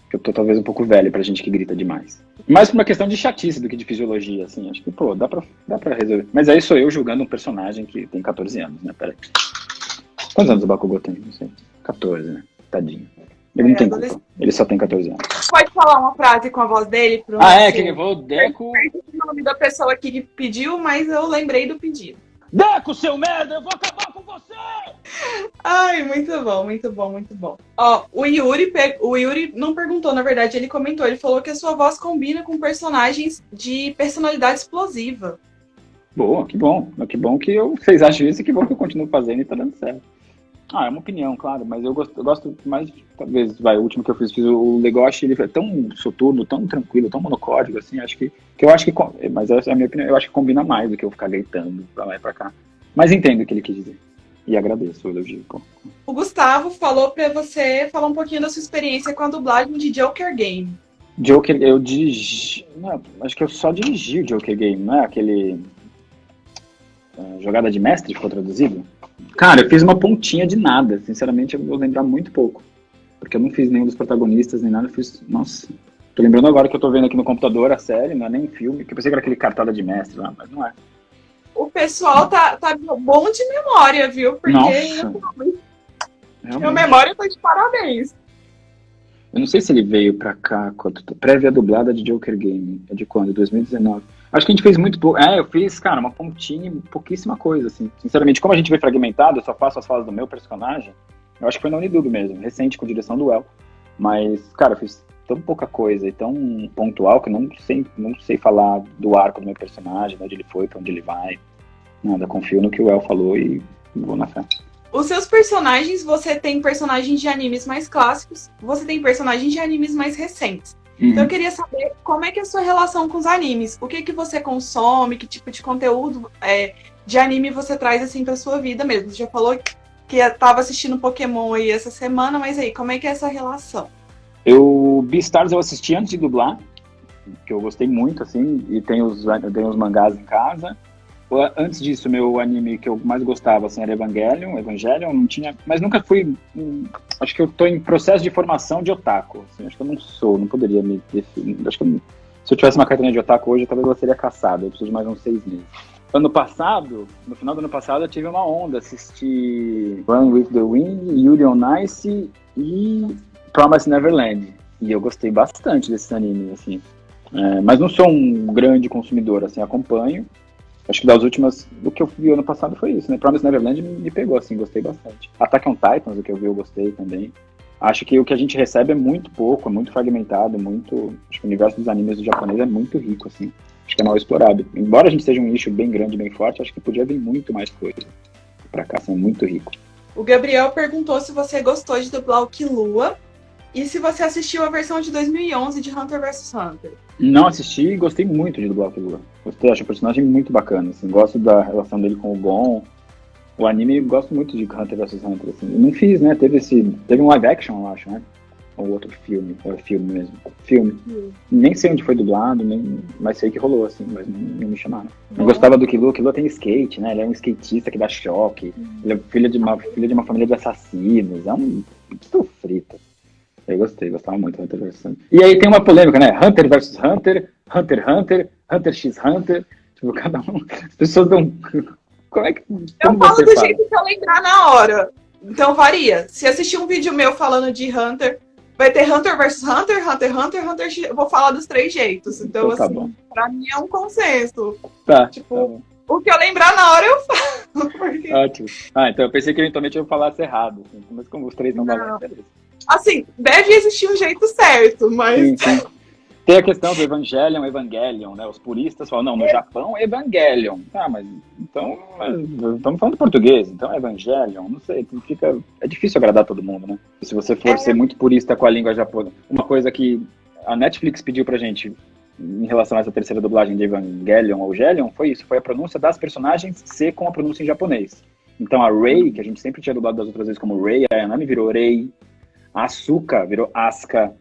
que eu tô talvez um pouco velho pra gente que grita demais. Mais por uma questão de chatice do que de fisiologia, assim, acho que, pô, dá pra resolver. Mas aí sou eu julgando um personagem que tem 14 anos, né, peraí. Quantos anos o Bakugou tem? Não sei. 14, né, tadinho. Ele não tem culpa, ele só tem 14 anos. Pode falar uma frase com a voz dele? Pro que levou o Deco... O nome da pessoa aqui que pediu, mas eu lembrei do pedido. Deco, seu merda, eu vou acabar com você! Ai, muito bom, muito bom, muito bom. Ó, o Yuri não perguntou, na verdade, ele comentou, ele falou que a sua voz combina com personagens de personalidade explosiva. Boa, que bom. Que bom que vocês acham isso e que bom que eu continuo fazendo e tá dando certo. É uma opinião, claro, mas eu gosto mais, talvez, o último que eu fiz o Legoshi, ele é tão soturno, tão tranquilo, tão monocórdico, assim, mas essa é a minha opinião, eu acho que combina mais do que eu ficar gritando pra lá e pra cá. Mas entendo o que ele quis dizer, e agradeço o elogio. O Gustavo falou pra você falar um pouquinho da sua experiência com a dublagem de Joker Game. Joker, eu dirigi, acho que eu só dirigi o Joker Game, não é aquele... Jogada de Mestre, ficou traduzido? Cara, eu fiz uma pontinha de nada. Sinceramente, eu vou lembrar muito pouco. Porque eu não fiz nenhum dos protagonistas, nem nada. Eu fiz... Nossa. Tô lembrando agora que eu tô vendo aqui no computador a série, não é nem filme. Que eu pensei que era aquele cartada de mestre lá, mas não é. O pessoal tá bom de memória, viu? Porque minha memória tá de parabéns. Eu não sei se ele veio pra cá, prévia dublada de Joker Game. É de quando? 2019. Acho que a gente fez muito pouco. Eu fiz, cara, uma pontinha, pouquíssima coisa, assim. Sinceramente, como a gente veio fragmentado, eu só faço as falas do meu personagem. Eu acho que foi na Unidub mesmo, recente, com direção do El. Mas, cara, eu fiz tão pouca coisa e tão pontual que eu não sei falar do arco do meu personagem, de onde ele foi, pra onde ele vai. Nada, confio no que o El falou e vou na fé. Os seus personagens, você tem personagens de animes mais clássicos, você tem personagens de animes mais recentes. Então eu queria saber como é que é a sua relação com os animes. O que você consome, que tipo de conteúdo de anime você traz assim pra sua vida mesmo. Você já falou que estava assistindo Pokémon aí essa semana, mas aí, como é que é essa relação? Beastars eu assisti antes de dublar, que eu gostei muito, assim, e tenho os mangás em casa. Antes disso, meu anime que eu mais gostava, assim, era Evangelion, não tinha, mas nunca fui, acho que eu tô em processo de formação de otaku, assim, acho que eu não poderia me definir, acho que se eu tivesse uma carteirinha de otaku hoje, talvez ela seria caçada, eu preciso de mais uns 6 meses. No final do ano passado, eu tive uma onda, assisti Run with the Wind, Yuri on Ice e Promised Neverland, e eu gostei bastante desses animes, assim, mas não sou um grande consumidor, assim, acompanho. Acho que das últimas, do que eu vi ano passado foi isso, né? Promised Neverland me pegou, assim, gostei bastante. Attack on Titans, o que eu vi, eu gostei também. Acho que o que a gente recebe é muito pouco, é muito fragmentado, acho que o universo dos animes do japonês é muito rico, assim. Acho que é mal explorado. Embora a gente seja um nicho bem grande, bem forte, acho que podia vir muito mais coisa pra cá, assim, é muito rico. O Gabriel perguntou se você gostou de dublar o Killua e se você assistiu a versão de 2011 de Hunter vs Hunter. Não assisti e gostei muito de dublar o Killua. Gostei, acho o personagem muito bacana, assim, gosto da relação dele com o Gon. O anime, gosto muito de Hunter vs Hunter, assim. Eu não fiz, né, teve um live action, eu acho, né? Ou outro filme, ou filme mesmo. Filme. Nem sei onde foi dublado, mas sei que rolou, assim, mas não me chamaram. Eu gostava do Killua. O Killua tem skate, né? Ele é um skatista que dá choque. Ele é filho de uma família de assassinos. É um frito. Eu gostava muito do Hunter vs Hunter. E aí tem uma polêmica, né? Hunter vs Hunter, Hunter x Hunter, Hunter x Hunter. Tipo, cada um. As pessoas dão. Como é que. Eu falo do jeito que eu lembrar na hora. Então varia. Se assistir um vídeo meu falando de Hunter, vai ter Hunter vs Hunter, Hunter x Hunter, Hunter x. Eu vou falar dos 3 jeitos. Então, tá assim, bom. Pra mim é um consenso. Tá. Tipo, tá bom. O que eu lembrar na hora eu falo. Porque... Ótimo. Então eu pensei que eventualmente eu falasse errado. Assim, mas como os 3 não valem, beleza. Assim, deve existir um jeito certo, mas... Sim. Tem a questão do Evangelion, né? Os puristas falam, não, no Japão, Evangelion. Mas então, estamos falando português, então Evangelion, não sei, é difícil agradar todo mundo, né? Se você for ser muito purista com a língua japonesa. Uma coisa que a Netflix pediu pra gente em relação a essa terceira dublagem de Evangelion ou Gelion, foi isso, foi a pronúncia das personagens ser com a pronúncia em japonês. Então a Rei, que a gente sempre tinha dublado das outras vezes como Rei, a Yanami virou Rei, a Asuka virou Asuka,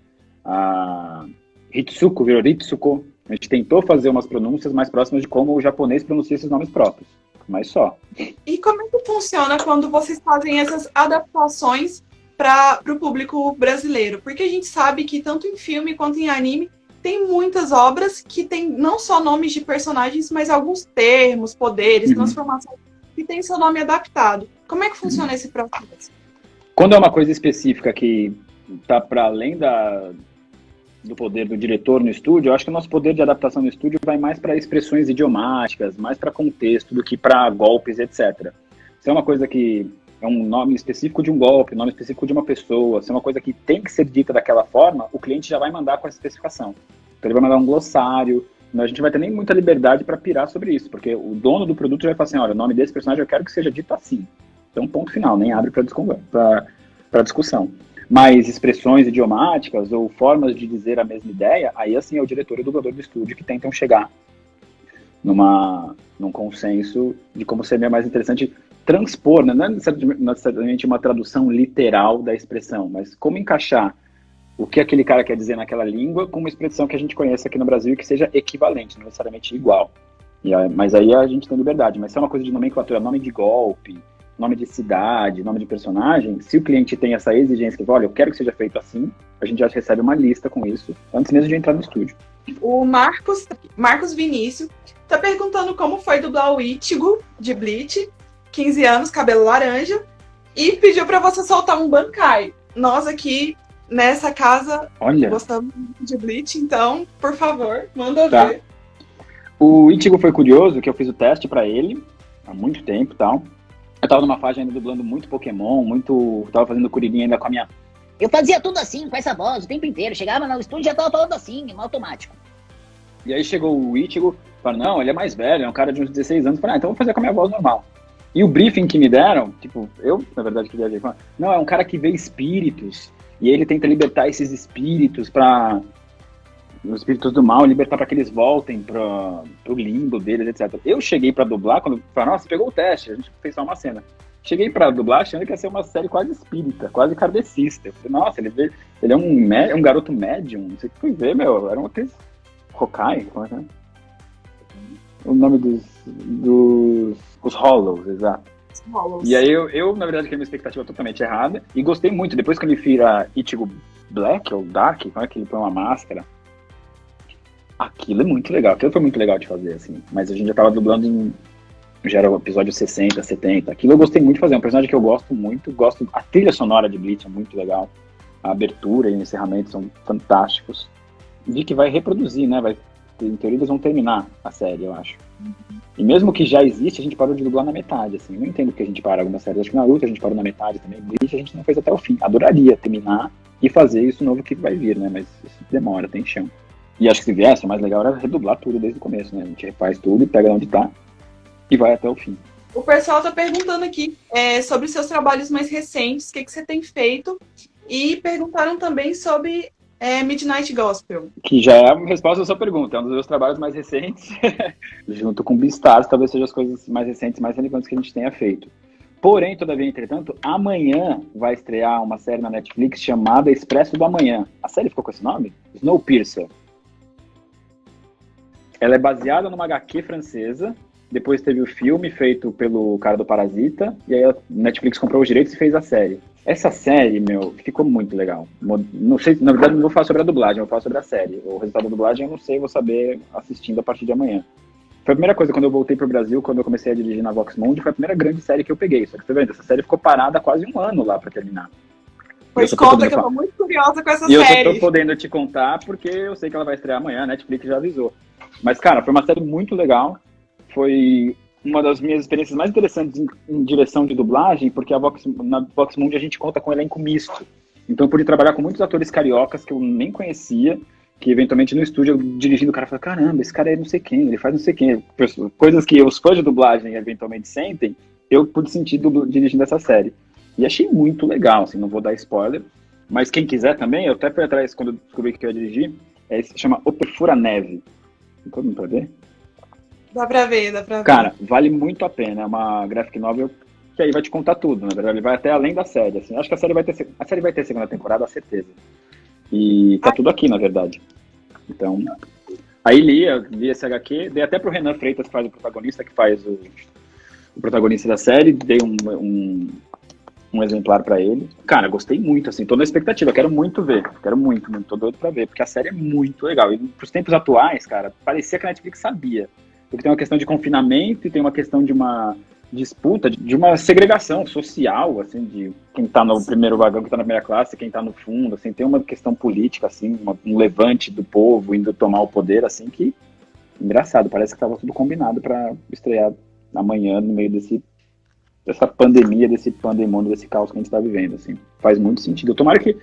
a Hitsuko virou Ritsuko, A gente tentou fazer umas pronúncias mais próximas de como o japonês pronuncia esses nomes próprios, mas só. E como é que funciona quando vocês fazem essas adaptações para o público brasileiro? Porque a gente sabe que tanto em filme quanto em anime tem muitas obras que tem não só nomes de personagens, mas alguns termos, poderes, transformações que tem seu nome adaptado. Como é que funciona esse processo? Quando é uma coisa específica que está para além do poder do diretor no estúdio, eu acho que o nosso poder de adaptação no estúdio vai mais para expressões idiomáticas, mais para contexto do que para golpes, etc. Se é uma coisa que é um nome específico de um golpe, um nome específico de uma pessoa, se é uma coisa que tem que ser dita daquela forma, o cliente já vai mandar com essa especificação. Então ele vai mandar um glossário, a gente não vai ter nem muita liberdade para pirar sobre isso, porque o dono do produto já vai falar assim, olha, o nome desse personagem eu quero que seja dito assim. Então ponto final, nem abre para discussão. Mas expressões idiomáticas ou formas de dizer a mesma ideia, aí assim é o diretor e o dublador do estúdio que tentam chegar num consenso de como seria mais interessante transpor, né? Não é necessariamente uma tradução literal da expressão, mas como encaixar o que aquele cara quer dizer naquela língua com uma expressão que a gente conheça aqui no Brasil e que seja equivalente, não necessariamente igual. Mas aí a gente tem liberdade. Mas se é uma coisa de nomenclatura, nome de golpe, nome de cidade, nome de personagem, se o cliente tem essa exigência que, olha, eu quero que seja feito assim, a gente já recebe uma lista com isso, antes mesmo de entrar no estúdio. O Marcos Vinícius tá perguntando como foi dublar o Ichigo de Bleach, 15 anos, cabelo laranja, e pediu para você soltar um Bankai. Nós aqui nessa casa gostamos de Bleach, então, por favor, manda ver. O Ichigo foi curioso, que eu fiz o teste para ele há muito tempo e tal. Eu tava numa fase ainda dublando muito Pokémon, tava fazendo Kuririn ainda com a minha... Eu fazia tudo assim, com essa voz, o tempo inteiro. Chegava no estúdio e já tava falando assim, no automático. E aí chegou o Ichigo, falou, não, ele é mais velho, é um cara de uns 16 anos. Eu falei, então eu vou fazer com a minha voz normal. E o briefing que me deram, eu, na verdade, que viajei, falei, não, é um cara que vê espíritos, e ele tenta libertar esses espíritos os espíritos do mal, libertar para que eles voltem pro limbo deles, etc. Eu cheguei para dublar, quando falei, nossa, pegou o teste, a gente fez só uma cena. Cheguei para dublar achando que ia ser uma série quase espírita, quase kardecista. Eu falei, nossa, ele é um garoto médium, não sei o que foi ver, meu, era um aqueles Hokai, como é que é? O nome os Hollows, exato. Hollows. E aí eu, na verdade, criei uma expectativa totalmente errada, e gostei muito, depois que eu me vira Ichigo Black, ou Dark, como é que ele põe uma máscara, aquilo é muito legal, aquilo foi muito legal de fazer, assim, mas a gente já tava dublando já era o episódio 60, 70, aquilo eu gostei muito de fazer, é um personagem que eu gosto muito, a trilha sonora de Bleach é muito legal, a abertura e o encerramento são fantásticos, vi que vai reproduzir, né, em teoria eles vão terminar a série, eu acho. E mesmo que já existe, a gente parou de dublar na metade, assim, eu não entendo porque a gente para algumas séries, acho que Naruto a gente parou na metade também, Bleach a gente não fez até o fim, adoraria terminar e fazer isso novo que vai vir, né, mas isso demora, tem chão. E acho que se viesse, o mais legal era redublar tudo desde o começo, né? A gente refaz tudo, pega onde tá e vai até o fim. O pessoal tá perguntando aqui sobre seus trabalhos mais recentes, o que você tem feito, e perguntaram também sobre Midnight Gospel. Que já é a resposta à sua pergunta, é um dos meus trabalhos mais recentes, junto com Beastars, talvez seja as coisas mais recentes, mais relevantes que a gente tenha feito. Porém, todavia, entretanto, amanhã vai estrear uma série na Netflix chamada Expresso do Amanhã. A série ficou com esse nome? Snowpiercer. Ela é baseada numa HQ francesa, depois teve o filme feito pelo cara do Parasita, e aí a Netflix comprou os direitos e fez a série. Essa série, ficou muito legal. Não sei, na verdade não vou falar sobre a dublagem, eu vou falar sobre a série. O resultado da dublagem eu não sei, vou saber assistindo a partir de amanhã. Foi a primeira coisa quando eu voltei pro Brasil, quando eu comecei a dirigir na Vox Mundi, foi a primeira grande série que eu peguei. Só que você vendo, essa série ficou parada quase um ano lá pra terminar. Pois conta que eu tô muito curiosa com essa série. E eu só tô podendo te contar porque eu sei que ela vai estrear amanhã, a Netflix já avisou. Mas, cara, foi uma série muito legal. Foi uma das minhas experiências mais interessantes em direção de dublagem, porque na Vox Mundi a gente conta com um elenco misto. Então eu pude trabalhar com muitos atores cariocas que eu nem conhecia, que eventualmente no estúdio eu dirigindo o cara fala, caramba, esse cara é não sei quem, ele faz não sei quem. Coisas que os fãs de dublagem eventualmente sentem, eu pude sentir dirigindo essa série. E achei muito legal, assim, não vou dar spoiler. Mas quem quiser também, eu até fui atrás quando eu descobri que eu ia dirigir, se chama O Perfura Neve. Todo mundo pra ver? Dá pra ver. Cara, vale muito a pena. É uma graphic novel que aí vai te contar tudo, na verdade. Ele vai até além da série, assim. Acho que a série vai ter segunda temporada, a certeza. E tá tudo aqui, na verdade. Então, Aí li esse HQ, dei até pro Renan Freitas, que faz o protagonista, que faz o protagonista da série, dei um exemplar pra ele. Cara, gostei muito, assim, tô na expectativa, quero muito ver, muito, tô doido pra ver, porque a série é muito legal. E pros tempos atuais, cara, parecia que a Netflix sabia. Porque tem uma questão de confinamento e tem uma questão de uma disputa, de uma segregação social, assim, de quem tá no primeiro vagão, quem tá na primeira classe, quem tá no fundo, assim, tem uma questão política, assim, um levante do povo indo tomar o poder, assim, que engraçado, parece que tava tudo combinado pra estrear amanhã no meio dessa pandemia, desse pandemônio, desse caos que a gente tá vivendo, assim. Faz muito sentido. Eu tomara que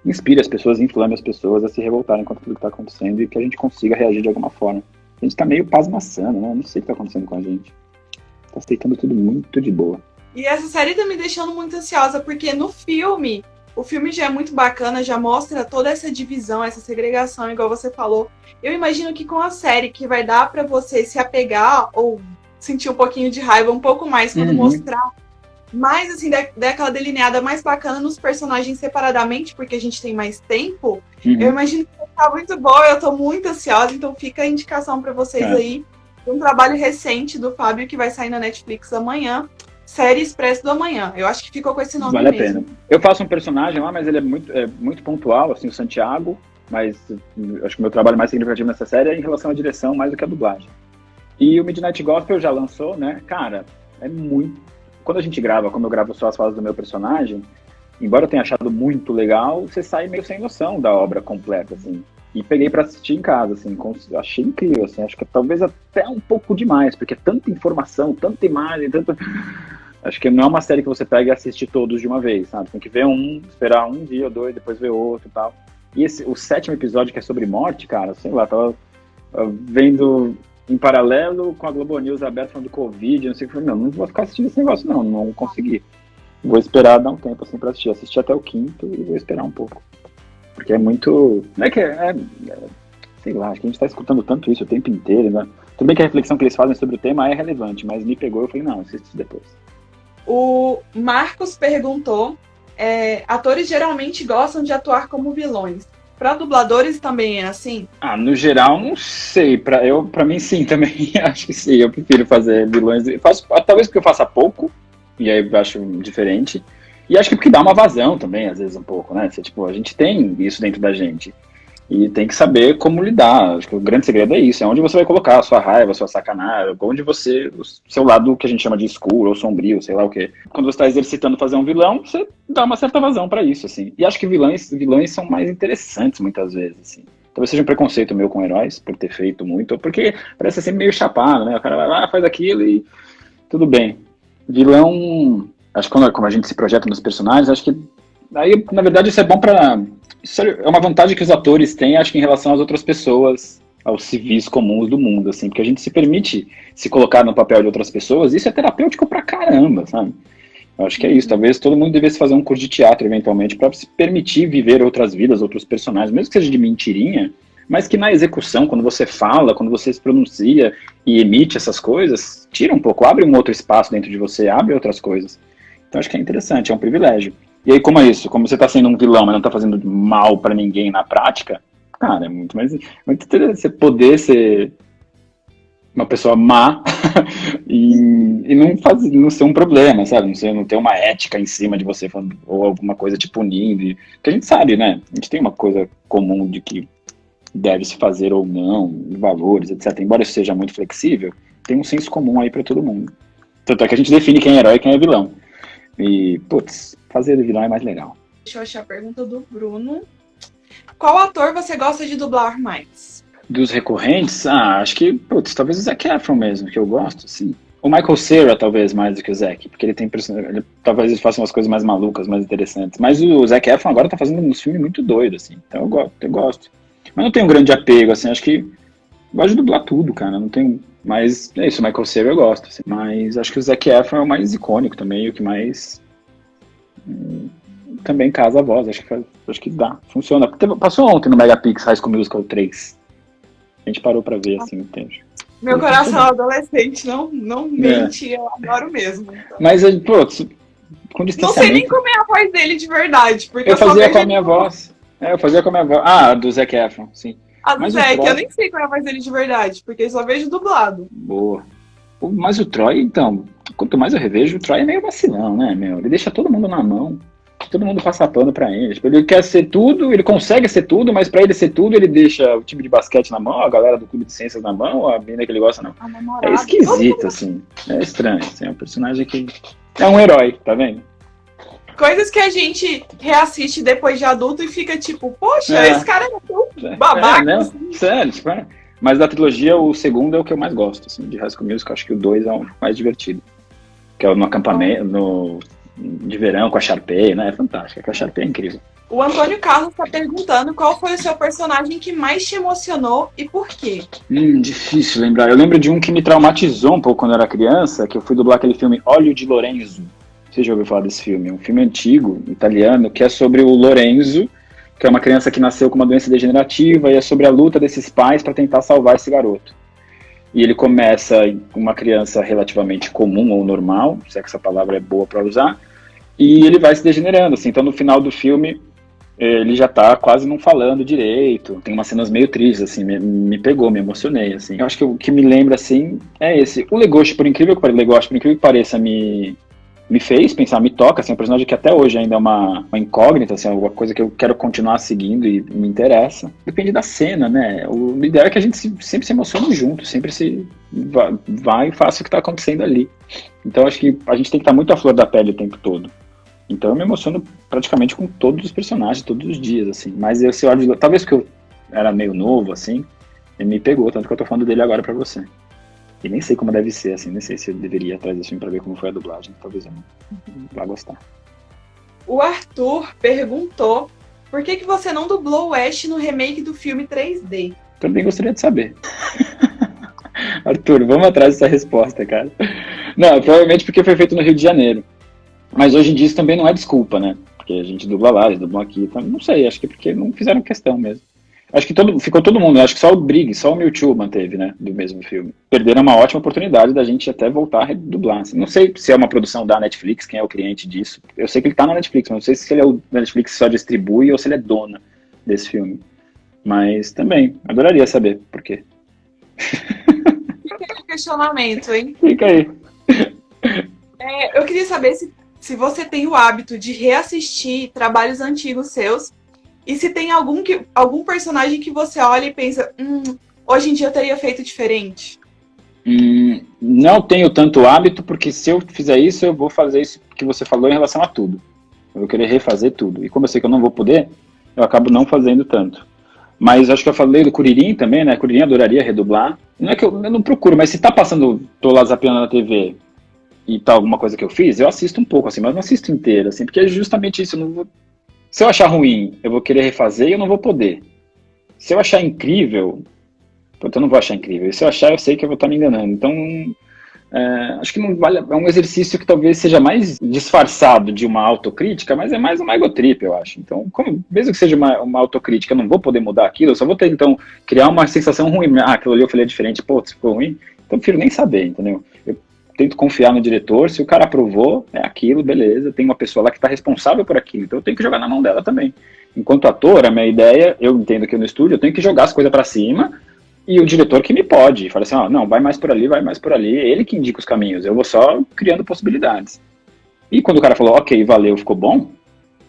inspire as pessoas, inflame as pessoas a se revoltarem contra tudo que tá acontecendo e que a gente consiga reagir de alguma forma. A gente tá meio pasmaçando, né? Não sei o que tá acontecendo com a gente. Tá aceitando tudo muito de boa. E essa série tá me deixando muito ansiosa, porque no filme, o filme já é muito bacana, já mostra toda essa divisão, essa segregação, igual você falou. Eu imagino que com a série, que vai dar pra você se apegar ou sentir um pouquinho de raiva, um pouco mais, quando mostrar mais, assim, daquela delineada mais bacana nos personagens separadamente, porque a gente tem mais tempo. Eu imagino que vai ficar muito bom, eu tô muito ansiosa, então fica a indicação pra vocês aí. Um trabalho recente do Fábio que vai sair na Netflix amanhã, série Expresso do Amanhã. Eu acho que ficou com esse nome mesmo. Vale a pena. Eu faço um personagem lá, mas ele é muito pontual, assim, o Santiago, mas acho que o meu trabalho mais significativo nessa série é em relação à direção, mais do que a dublagem. E o Midnight Gospel já lançou, né? Cara, é muito... Quando a gente grava, como eu gravo só as falas do meu personagem, embora eu tenha achado muito legal, você sai meio sem noção da obra completa, assim. E peguei pra assistir em casa, assim, achei incrível, assim, acho que talvez até um pouco demais, porque é tanta informação, tanta imagem, acho que não é uma série que você pega e assiste todos de uma vez, sabe? Tem que ver esperar um dia ou dois, depois ver outro e tal. E o 7º episódio, que é sobre morte, cara, sei lá, tava vendo em paralelo com a Globo News aberta falando do Covid, não sei o que, não vou ficar assistindo esse negócio não consegui. Vou esperar dar um tempo, assim, pra assistir. Assisti até o 5º e vou esperar um pouco. Porque é muito... Não é que sei lá, acho que a gente tá escutando tanto isso o tempo inteiro, né? Tudo bem que a reflexão que eles fazem sobre o tema é relevante, mas me pegou e eu falei, não, assisto isso depois. O Marcos perguntou, atores geralmente gostam de atuar como vilões. Para dubladores também é assim? No geral, não sei. Pra mim, sim, também. Acho que sim. Eu prefiro fazer vilões. Talvez porque eu faça pouco, e aí eu acho diferente. E acho que porque dá uma vazão também, às vezes, um pouco, né? A gente tem isso dentro da gente. E tem que saber como lidar. Acho que o grande segredo é isso. É onde você vai colocar a sua raiva, a sua sacanagem, onde o seu lado que a gente chama de escuro ou sombrio, sei lá o quê. Quando você está exercitando fazer um vilão, você dá uma certa vazão pra isso, assim. E acho que vilões são mais interessantes, muitas vezes, assim. Talvez seja um preconceito meu com heróis, por ter feito muito, ou porque parece sempre meio chapado, né? O cara vai lá, faz aquilo e tudo bem. Vilão... Acho que como a gente se projeta nos personagens, acho que aí, na verdade, isso é bom pra... Isso é uma vantagem que os atores têm, acho que em relação às outras pessoas, aos civis comuns do mundo, assim, porque a gente se permite se colocar no papel de outras pessoas, isso é terapêutico pra caramba, sabe? Eu acho que é isso, talvez todo mundo devesse fazer um curso de teatro, eventualmente, pra se permitir viver outras vidas, outros personagens, mesmo que seja de mentirinha, mas que na execução, quando você fala, quando você se pronuncia e emite essas coisas, tira um pouco, abre um outro espaço dentro de você, abre outras coisas. Então acho que é interessante, é um privilégio. E aí, como é isso? Como você tá sendo um vilão, mas não tá fazendo mal pra ninguém na prática, cara, é muito interessante você poder ser uma pessoa má e não ser um problema, sabe? Não ter uma ética em cima de você, ou alguma coisa te punindo. Porque a gente sabe, né? A gente tem uma coisa comum de que deve se fazer ou não, valores, etc. Embora isso seja muito flexível, tem um senso comum aí pra todo mundo. Tanto é que a gente define quem é herói e quem é vilão. E, putz, fazer de vilão é mais legal. Deixa eu achar a pergunta do Bruno. Qual ator você gosta de dublar mais? Dos recorrentes? Acho que, putz, talvez o Zac Efron mesmo, que eu gosto, assim. O Michael Cera, talvez, mais do que o Zac, porque ele tem talvez ele faça umas coisas mais malucas, mais interessantes. Mas o Zac Efron agora tá fazendo uns filmes muito doidos, assim. Então eu gosto. Mas não tenho um grande apego, assim, acho que gosto de dublar tudo, cara, não tenho... Mas é isso, o Michael Cera eu gosto, assim. Mas acho que o Zac Efron é o mais icônico também, o que mais também casa a voz, acho que dá, funciona. Passou ontem no Megapix High School Musical 3. A gente parou pra ver, assim, entende? Meu coração adolescente não mente, eu adoro mesmo. Então. Mas, pô, com distanciamento... Não sei nem como é a voz dele de verdade, porque eu fazia com a minha voz. Eu fazia com a minha voz. Do Zac Efron, sim. A do Mas o Zé, que eu Troy... nem sei qual é a voz dele de verdade, porque eu só vejo dublado. Boa. Mas o Troy, então, quanto mais eu revejo, o Troy é meio vacilão, né, meu? Ele deixa todo mundo na mão. Todo mundo passa pano pra ele. Tipo, ele quer ser tudo, ele consegue ser tudo, mas pra ele ser tudo, ele deixa o time de basquete na mão, a galera do clube de ciências na mão, a menina que ele gosta na mão. A namorada. É esquisito, assim. É estranho. Assim, é um personagem que é um herói, tá vendo? Coisas que a gente reassiste depois de adulto e fica tipo, poxa, É. esse cara é tão babaca. Né? Assim. Sério, tipo, é. Mas da trilogia, o segundo é o que eu mais gosto, assim, de High School Musical. Acho que o 2 é o mais divertido. Que é no acampamento, de verão com a Sharpay, né? É fantástico, a Sharpay é incrível. O Antônio Carlos tá perguntando qual foi o seu personagem que mais te emocionou e por quê. Difícil lembrar. Eu lembro de um que me traumatizou um pouco quando eu era criança, que eu fui dublar aquele filme Olio de Lorenzo. Você já ouviu falar desse filme? É um filme antigo, italiano, que é sobre o Lorenzo, que é uma criança que nasceu com uma doença degenerativa, e é sobre a luta desses pais para tentar salvar esse garoto. E ele começa com uma criança relativamente comum ou normal, se é que essa palavra é boa para usar, e ele vai se degenerando, assim. Então no final do filme ele já tá quase não falando direito, tem umas cenas meio tristes, assim, me pegou, me emocionei, assim. Eu acho que o que me lembra, assim, é esse. O Legoshi, por incrível que pareça, me fez pensar, me toca, assim, é um personagem que até hoje ainda é uma incógnita, assim, é uma coisa que eu quero continuar seguindo e me interessa. Depende da cena, né? O ideal é que a gente sempre se emocione junto, sempre se vai e faça o que tá acontecendo ali. Então acho que a gente tem que estar muito à flor da pele o tempo todo. Então eu me emociono praticamente com todos os personagens, todos os dias, assim. Mas esse olho, talvez porque eu era meio novo, assim, ele me pegou, tanto que eu tô falando dele agora pra você. E nem sei como deve ser, assim, nem sei se eu deveria ir atrás desse filme pra ver como foi a dublagem, talvez eu não vá gostar. O Arthur perguntou por que você não dublou o Ash no remake do filme 3D? Também gostaria de saber. Arthur, vamos atrás dessa resposta, cara. Não, provavelmente porque foi feito no Rio de Janeiro. Mas hoje em dia isso também não é desculpa, né? Porque a gente dubla lá, eles dublam aqui, então não sei, acho que porque não fizeram questão mesmo. Acho que ficou todo mundo, acho que só o Briggs, só o Mewtwo manteve, né, do mesmo filme. Perderam uma ótima oportunidade da gente até voltar a redublar. Assim. Não sei se é uma produção da Netflix, quem é o cliente disso. Eu sei que ele tá na Netflix, mas não sei se ele é o Netflix que só distribui ou se ele é dona desse filme. Mas também, adoraria saber por quê. Fica aí o questionamento, hein? Fica aí. Eu queria saber se você tem o hábito de reassistir trabalhos antigos seus e se tem algum personagem que você olha e pensa, hoje em dia eu teria feito diferente. Não tenho tanto hábito, porque se eu fizer isso, eu vou fazer isso que você falou em relação a tudo. Eu vou querer refazer tudo. E como eu sei que eu não vou poder, eu acabo não fazendo tanto. Mas acho que eu falei do Kuririn também, né? Kuririn adoraria redublar. Não é que eu não procuro, mas se tá passando, tô lá zapeando na TV e tá alguma coisa que eu fiz, eu assisto um pouco, assim, mas não assisto inteiro, assim, porque é justamente isso, eu não vou... Se eu achar ruim, eu vou querer refazer e eu não vou poder. Se eu achar incrível, eu não vou achar incrível. E se eu achar, eu sei que eu vou estar me enganando. Então, acho que não vale. É um exercício que talvez seja mais disfarçado de uma autocrítica, mas é mais uma egotrip, eu acho. Então, mesmo que seja uma autocrítica, eu não vou poder mudar aquilo, eu só vou ter, então, criar uma sensação ruim. Aquilo ali eu falei diferente, ficou ruim. Então, eu prefiro nem saber, entendeu? Eu tento confiar no diretor, se o cara aprovou, é aquilo, beleza, tem uma pessoa lá que está responsável por aquilo, então eu tenho que jogar na mão dela também. Enquanto ator, a minha ideia, eu entendo que no estúdio eu tenho que jogar as coisas para cima, e o diretor que me pode, fala assim, não, vai mais por ali, ele que indica os caminhos, eu vou só criando possibilidades. E quando o cara falou, ok, valeu, ficou bom,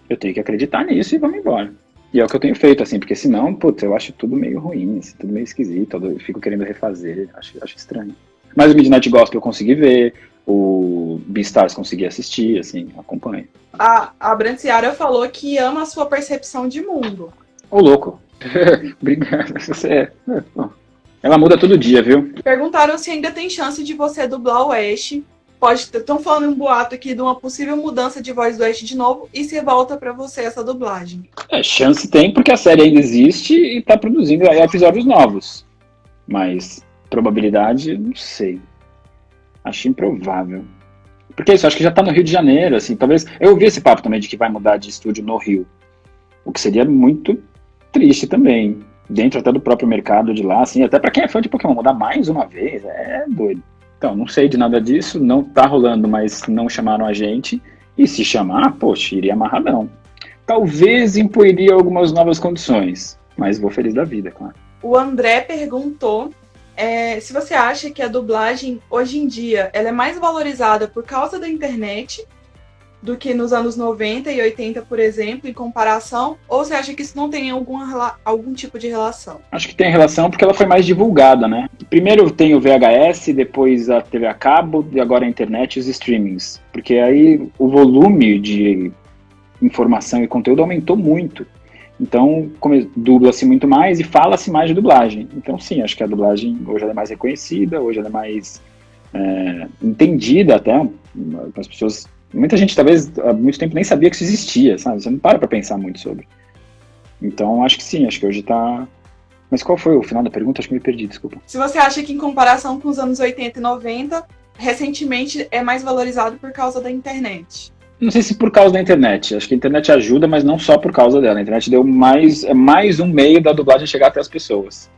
eu tenho que acreditar nisso e vamos embora. E é o que eu tenho feito, assim, porque senão, putz, eu acho tudo meio ruim, assim, tudo meio esquisito, eu fico querendo refazer, acho estranho. Mas o Midnight Gospel eu consegui ver, o Beastars consegui assistir, assim, acompanho. A Branciara falou que ama a sua percepção de mundo. Ô, louco. Obrigado. Ela muda todo dia, viu? Perguntaram se ainda tem chance de você dublar o Ash. Estão falando um boato aqui de uma possível mudança de voz do Ash de novo e se volta pra você essa dublagem. Chance tem, porque a série ainda existe e tá produzindo episódios novos. Mas probabilidade, não sei. Acho improvável. Porque isso, acho que já tá no Rio de Janeiro, assim, talvez... Eu ouvi esse papo também de que vai mudar de estúdio no Rio. O que seria muito triste também. Dentro até do próprio mercado de lá, assim, até pra quem é fã de Pokémon, mudar mais uma vez, é doido. Então, não sei de nada disso, não tá rolando, mas não chamaram a gente. E se chamar, poxa, iria amarradão. Talvez impuiria algumas novas condições, mas vou feliz da vida, claro. O André perguntou se você acha que a dublagem, hoje em dia, ela é mais valorizada por causa da internet do que nos anos 90 e 80, por exemplo, em comparação, ou você acha que isso não tem algum tipo de relação? Acho que tem relação porque ela foi mais divulgada, né? Primeiro tem o VHS, depois a TV a cabo, e agora a internet e os streamings. Porque aí o volume de informação e conteúdo aumentou muito. Então, dubla-se muito mais e fala-se mais de dublagem. Então, sim, acho que a dublagem hoje ela é mais reconhecida, hoje ela é mais entendida até. As pessoas, muita gente, talvez, há muito tempo nem sabia que isso existia, sabe? Você não para pensar muito sobre. Então, acho que sim, acho que hoje tá... Mas qual foi o final da pergunta? Acho que me perdi, desculpa. Se você acha que em comparação com os anos 80 e 90, recentemente é mais valorizado por causa da internet? Não sei se por causa da internet. Acho que a internet ajuda, mas não só por causa dela. A internet deu mais um meio da dublagem chegar até as pessoas.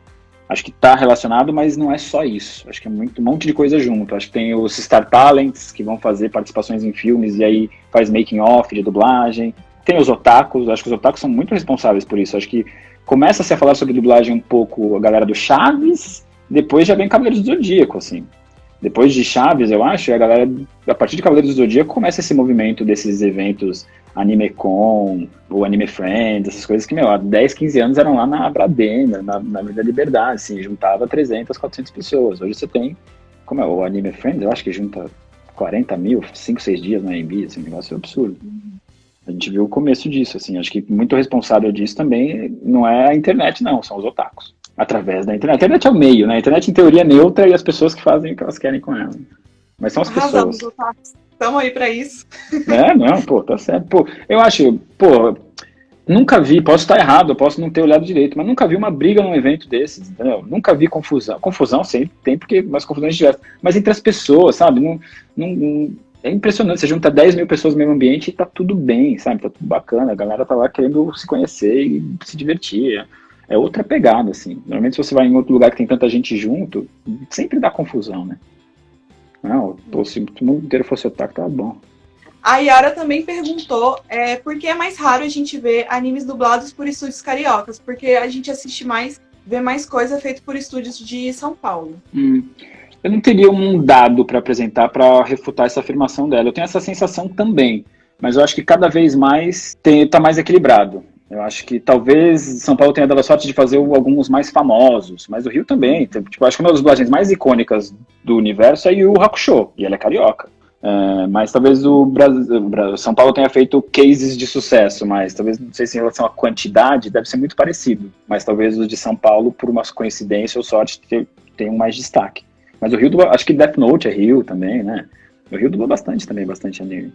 Acho que está relacionado, mas não é só isso. Acho que é um monte de coisa junto. Acho que tem os Star Talents, que vão fazer participações em filmes e aí faz making off de dublagem. Tem os otakus. Acho que os otakus são muito responsáveis por isso. Acho que começa-se a falar sobre dublagem um pouco a galera do Chaves, depois já vem Cavaleiros do Zodíaco, assim. Depois de Chaves, eu acho, a galera, a partir de Cavaleiros do Zodíaco, começa esse movimento desses eventos AnimeCon, ou Anime Friends, essas coisas que, há 10, 15 anos eram lá na Abradena, na Avenida Liberdade, assim, juntava 300, 400 pessoas. Hoje você tem, como é o Anime Friends, eu acho que junta 40 mil, 5, 6 dias na AMB, esse negócio é absurdo. A gente viu o começo disso, assim, acho que muito responsável disso também não é a internet, não, são os otakus. Através da internet. A internet é o meio, né? A internet, em teoria, é neutra e as pessoas que fazem o que elas querem com ela. Mas são as pessoas. Estamos aí pra isso. Não, tá certo. Pô, eu acho, nunca vi, posso estar errado, eu posso não ter olhado direito, mas nunca vi uma briga num evento desses, entendeu? Nunca vi confusão. Confusão sempre tem, porque mais confusões diversas. Mas entre as pessoas, sabe? É impressionante, você junta 10 mil pessoas no mesmo ambiente e tá tudo bem, sabe? Tá tudo bacana, a galera tá lá querendo se conhecer e se divertir. É outra pegada, assim. Normalmente, se você vai em outro lugar que tem tanta gente junto, sempre dá confusão, né? Não, se o mundo inteiro fosse otaku, tava bom. A Yara também perguntou por que é mais raro a gente ver animes dublados por estúdios cariocas, porque a gente vê mais coisa feita por estúdios de São Paulo. Eu não teria um dado para apresentar para refutar essa afirmação dela. Eu tenho essa sensação também, mas eu acho que cada vez mais tá mais equilibrado. Eu acho que talvez São Paulo tenha dado a sorte de fazer alguns mais famosos, mas o Rio também. Tipo, acho que uma das dublagens mais icônicas do universo é o Yu Hakusho, e ela é carioca. Mas talvez o São Paulo tenha feito cases de sucesso, mas talvez, não sei se em relação à quantidade, deve ser muito parecido. Mas talvez os de São Paulo, por uma coincidência ou sorte, tenham mais destaque. Mas o Rio, acho que Death Note é Rio também, né? O Rio dubla bastante anime.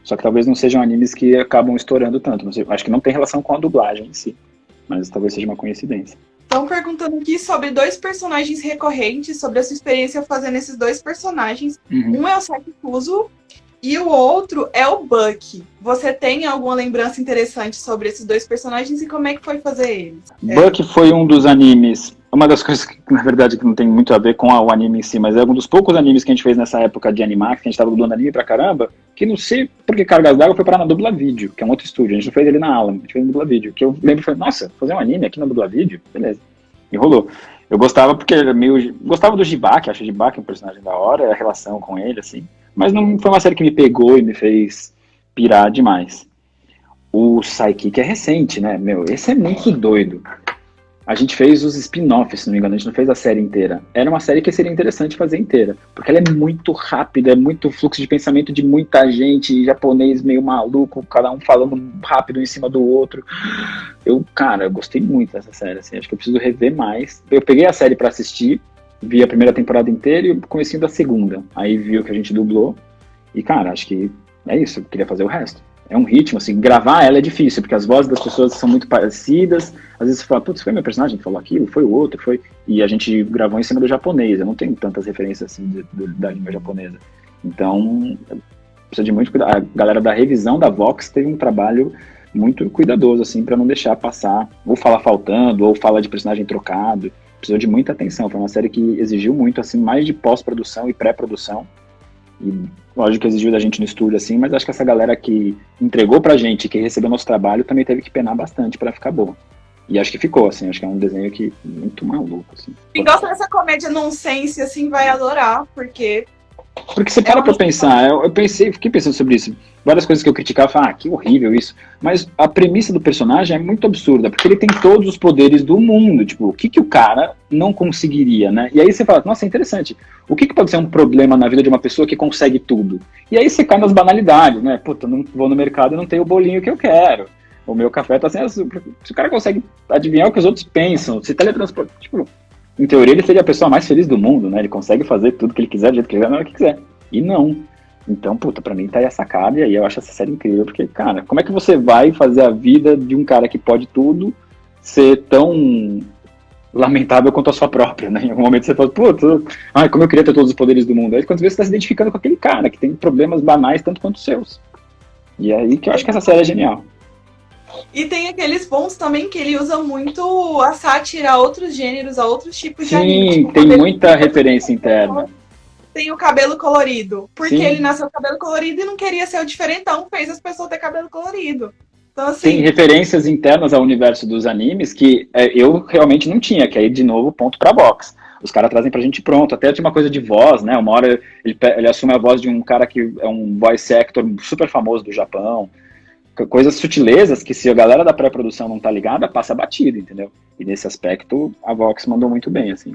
Só que talvez não sejam animes que acabam estourando tanto. Não sei, acho que não tem relação com a dublagem em si, mas talvez seja uma coincidência. Estão perguntando aqui sobre 2 personagens recorrentes, sobre a sua experiência fazendo esses 2 personagens. Um é o Saki Kuzo e o outro é o Buck. Você tem alguma lembrança interessante sobre esses 2 personagens e como é que foi fazer eles? Buck foi um dos animes, uma das coisas que, na verdade, que não tem muito a ver com o anime em si, mas é um dos poucos animes que a gente fez nessa época de Animax, que a gente estava dublando anime pra caramba, que não sei por que cargas d'água foi parar na Dubla Vídeo, que é um outro estúdio. A gente não fez ele na Alan, a gente fez no Dubla Vídeo, que eu lembro e falei, nossa, fazer um anime aqui na Dubla Vídeo? Beleza. E rolou. Eu gostava porque ele era gostava do Jibaki, acho o Jibaki um personagem da hora, a relação com ele, assim. Mas não foi uma série que me pegou e me fez pirar demais. O Psychic é recente, né? Esse é muito doido. A gente fez os spin-offs, se não me engano, a gente não fez a série inteira. Era uma série que seria interessante fazer inteira, porque ela é muito rápida, é muito fluxo de pensamento de muita gente, japonês meio maluco, cada um falando rápido em cima do outro. Eu gostei muito dessa série, assim, acho que eu preciso rever mais. Eu peguei a série pra assistir, vi a primeira temporada inteira e o comecinho da segunda. Aí vi o que a gente dublou e, acho que é isso, eu queria fazer o resto. É um ritmo, assim, gravar ela é difícil, porque as vozes das pessoas são muito parecidas, às vezes você fala, putz, foi meu personagem que falou aquilo, foi o outro, e a gente gravou em cima do japonês, eu não tenho tantas referências, assim, da língua japonesa. Então, precisa de muito cuidado. A galera da revisão da Vox teve um trabalho muito cuidadoso, assim, para não deixar passar, ou fala faltando, ou fala de personagem trocado, precisou de muita atenção, foi uma série que exigiu muito, assim, mais de pós-produção e pré-produção, e lógico que exigiu da gente no estúdio, assim, mas acho que essa galera que entregou pra gente, que recebeu nosso trabalho, também teve que penar bastante pra ficar boa. E acho que ficou, assim, acho que é um desenho que muito maluco, assim. Quem gosta dessa comédia nonsense, assim, vai adorar, porque... Porque você para pra pensar, fiquei pensando sobre isso. Várias coisas que eu criticava, falava, que horrível isso. Mas a premissa do personagem é muito absurda, porque ele tem todos os poderes do mundo. Tipo, o que o cara não conseguiria, né? E aí você fala, nossa, é interessante. O que pode ser um problema na vida de uma pessoa que consegue tudo? E aí você cai nas banalidades, né? Puta, não vou no mercado e não tenho o bolinho que eu quero. O meu café tá sem açúcar. Se o cara consegue adivinhar o que os outros pensam, se teletransporta, tipo... Em teoria, ele seria a pessoa mais feliz do mundo, né? Ele consegue fazer tudo que ele quiser, do jeito que ele quiser, na hora que quiser. E não. Então, puta, pra mim tá aí a sacada, e aí eu acho essa série incrível, porque, cara, como é que você vai fazer a vida de um cara que pode tudo ser tão lamentável quanto a sua própria, né? Em algum momento você fala, puta, como eu queria ter todos os poderes do mundo. Aí quando você vê, você tá se identificando com aquele cara que tem problemas banais tanto quanto os seus. E é aí que eu acho que essa série é genial. E tem aqueles bons também que ele usa muito a sátira a outros gêneros, a outros tipos de anime. Sim, tem muita referência interna. Tem o cabelo colorido. Porque Sim. ele nasceu com cabelo colorido e não queria ser o diferentão, fez as pessoas ter cabelo colorido. Então, assim... Tem referências internas ao universo dos animes que eu realmente não tinha, que aí, de novo, ponto pra box. Os caras trazem pra gente pronto. Até tinha uma coisa de voz, né? Uma hora ele assume a voz de um cara que é um voice actor super famoso do Japão. Coisas sutilezas que, se a galera da pré-produção não tá ligada, passa batido, entendeu? E nesse aspecto, a Vox mandou muito bem, assim.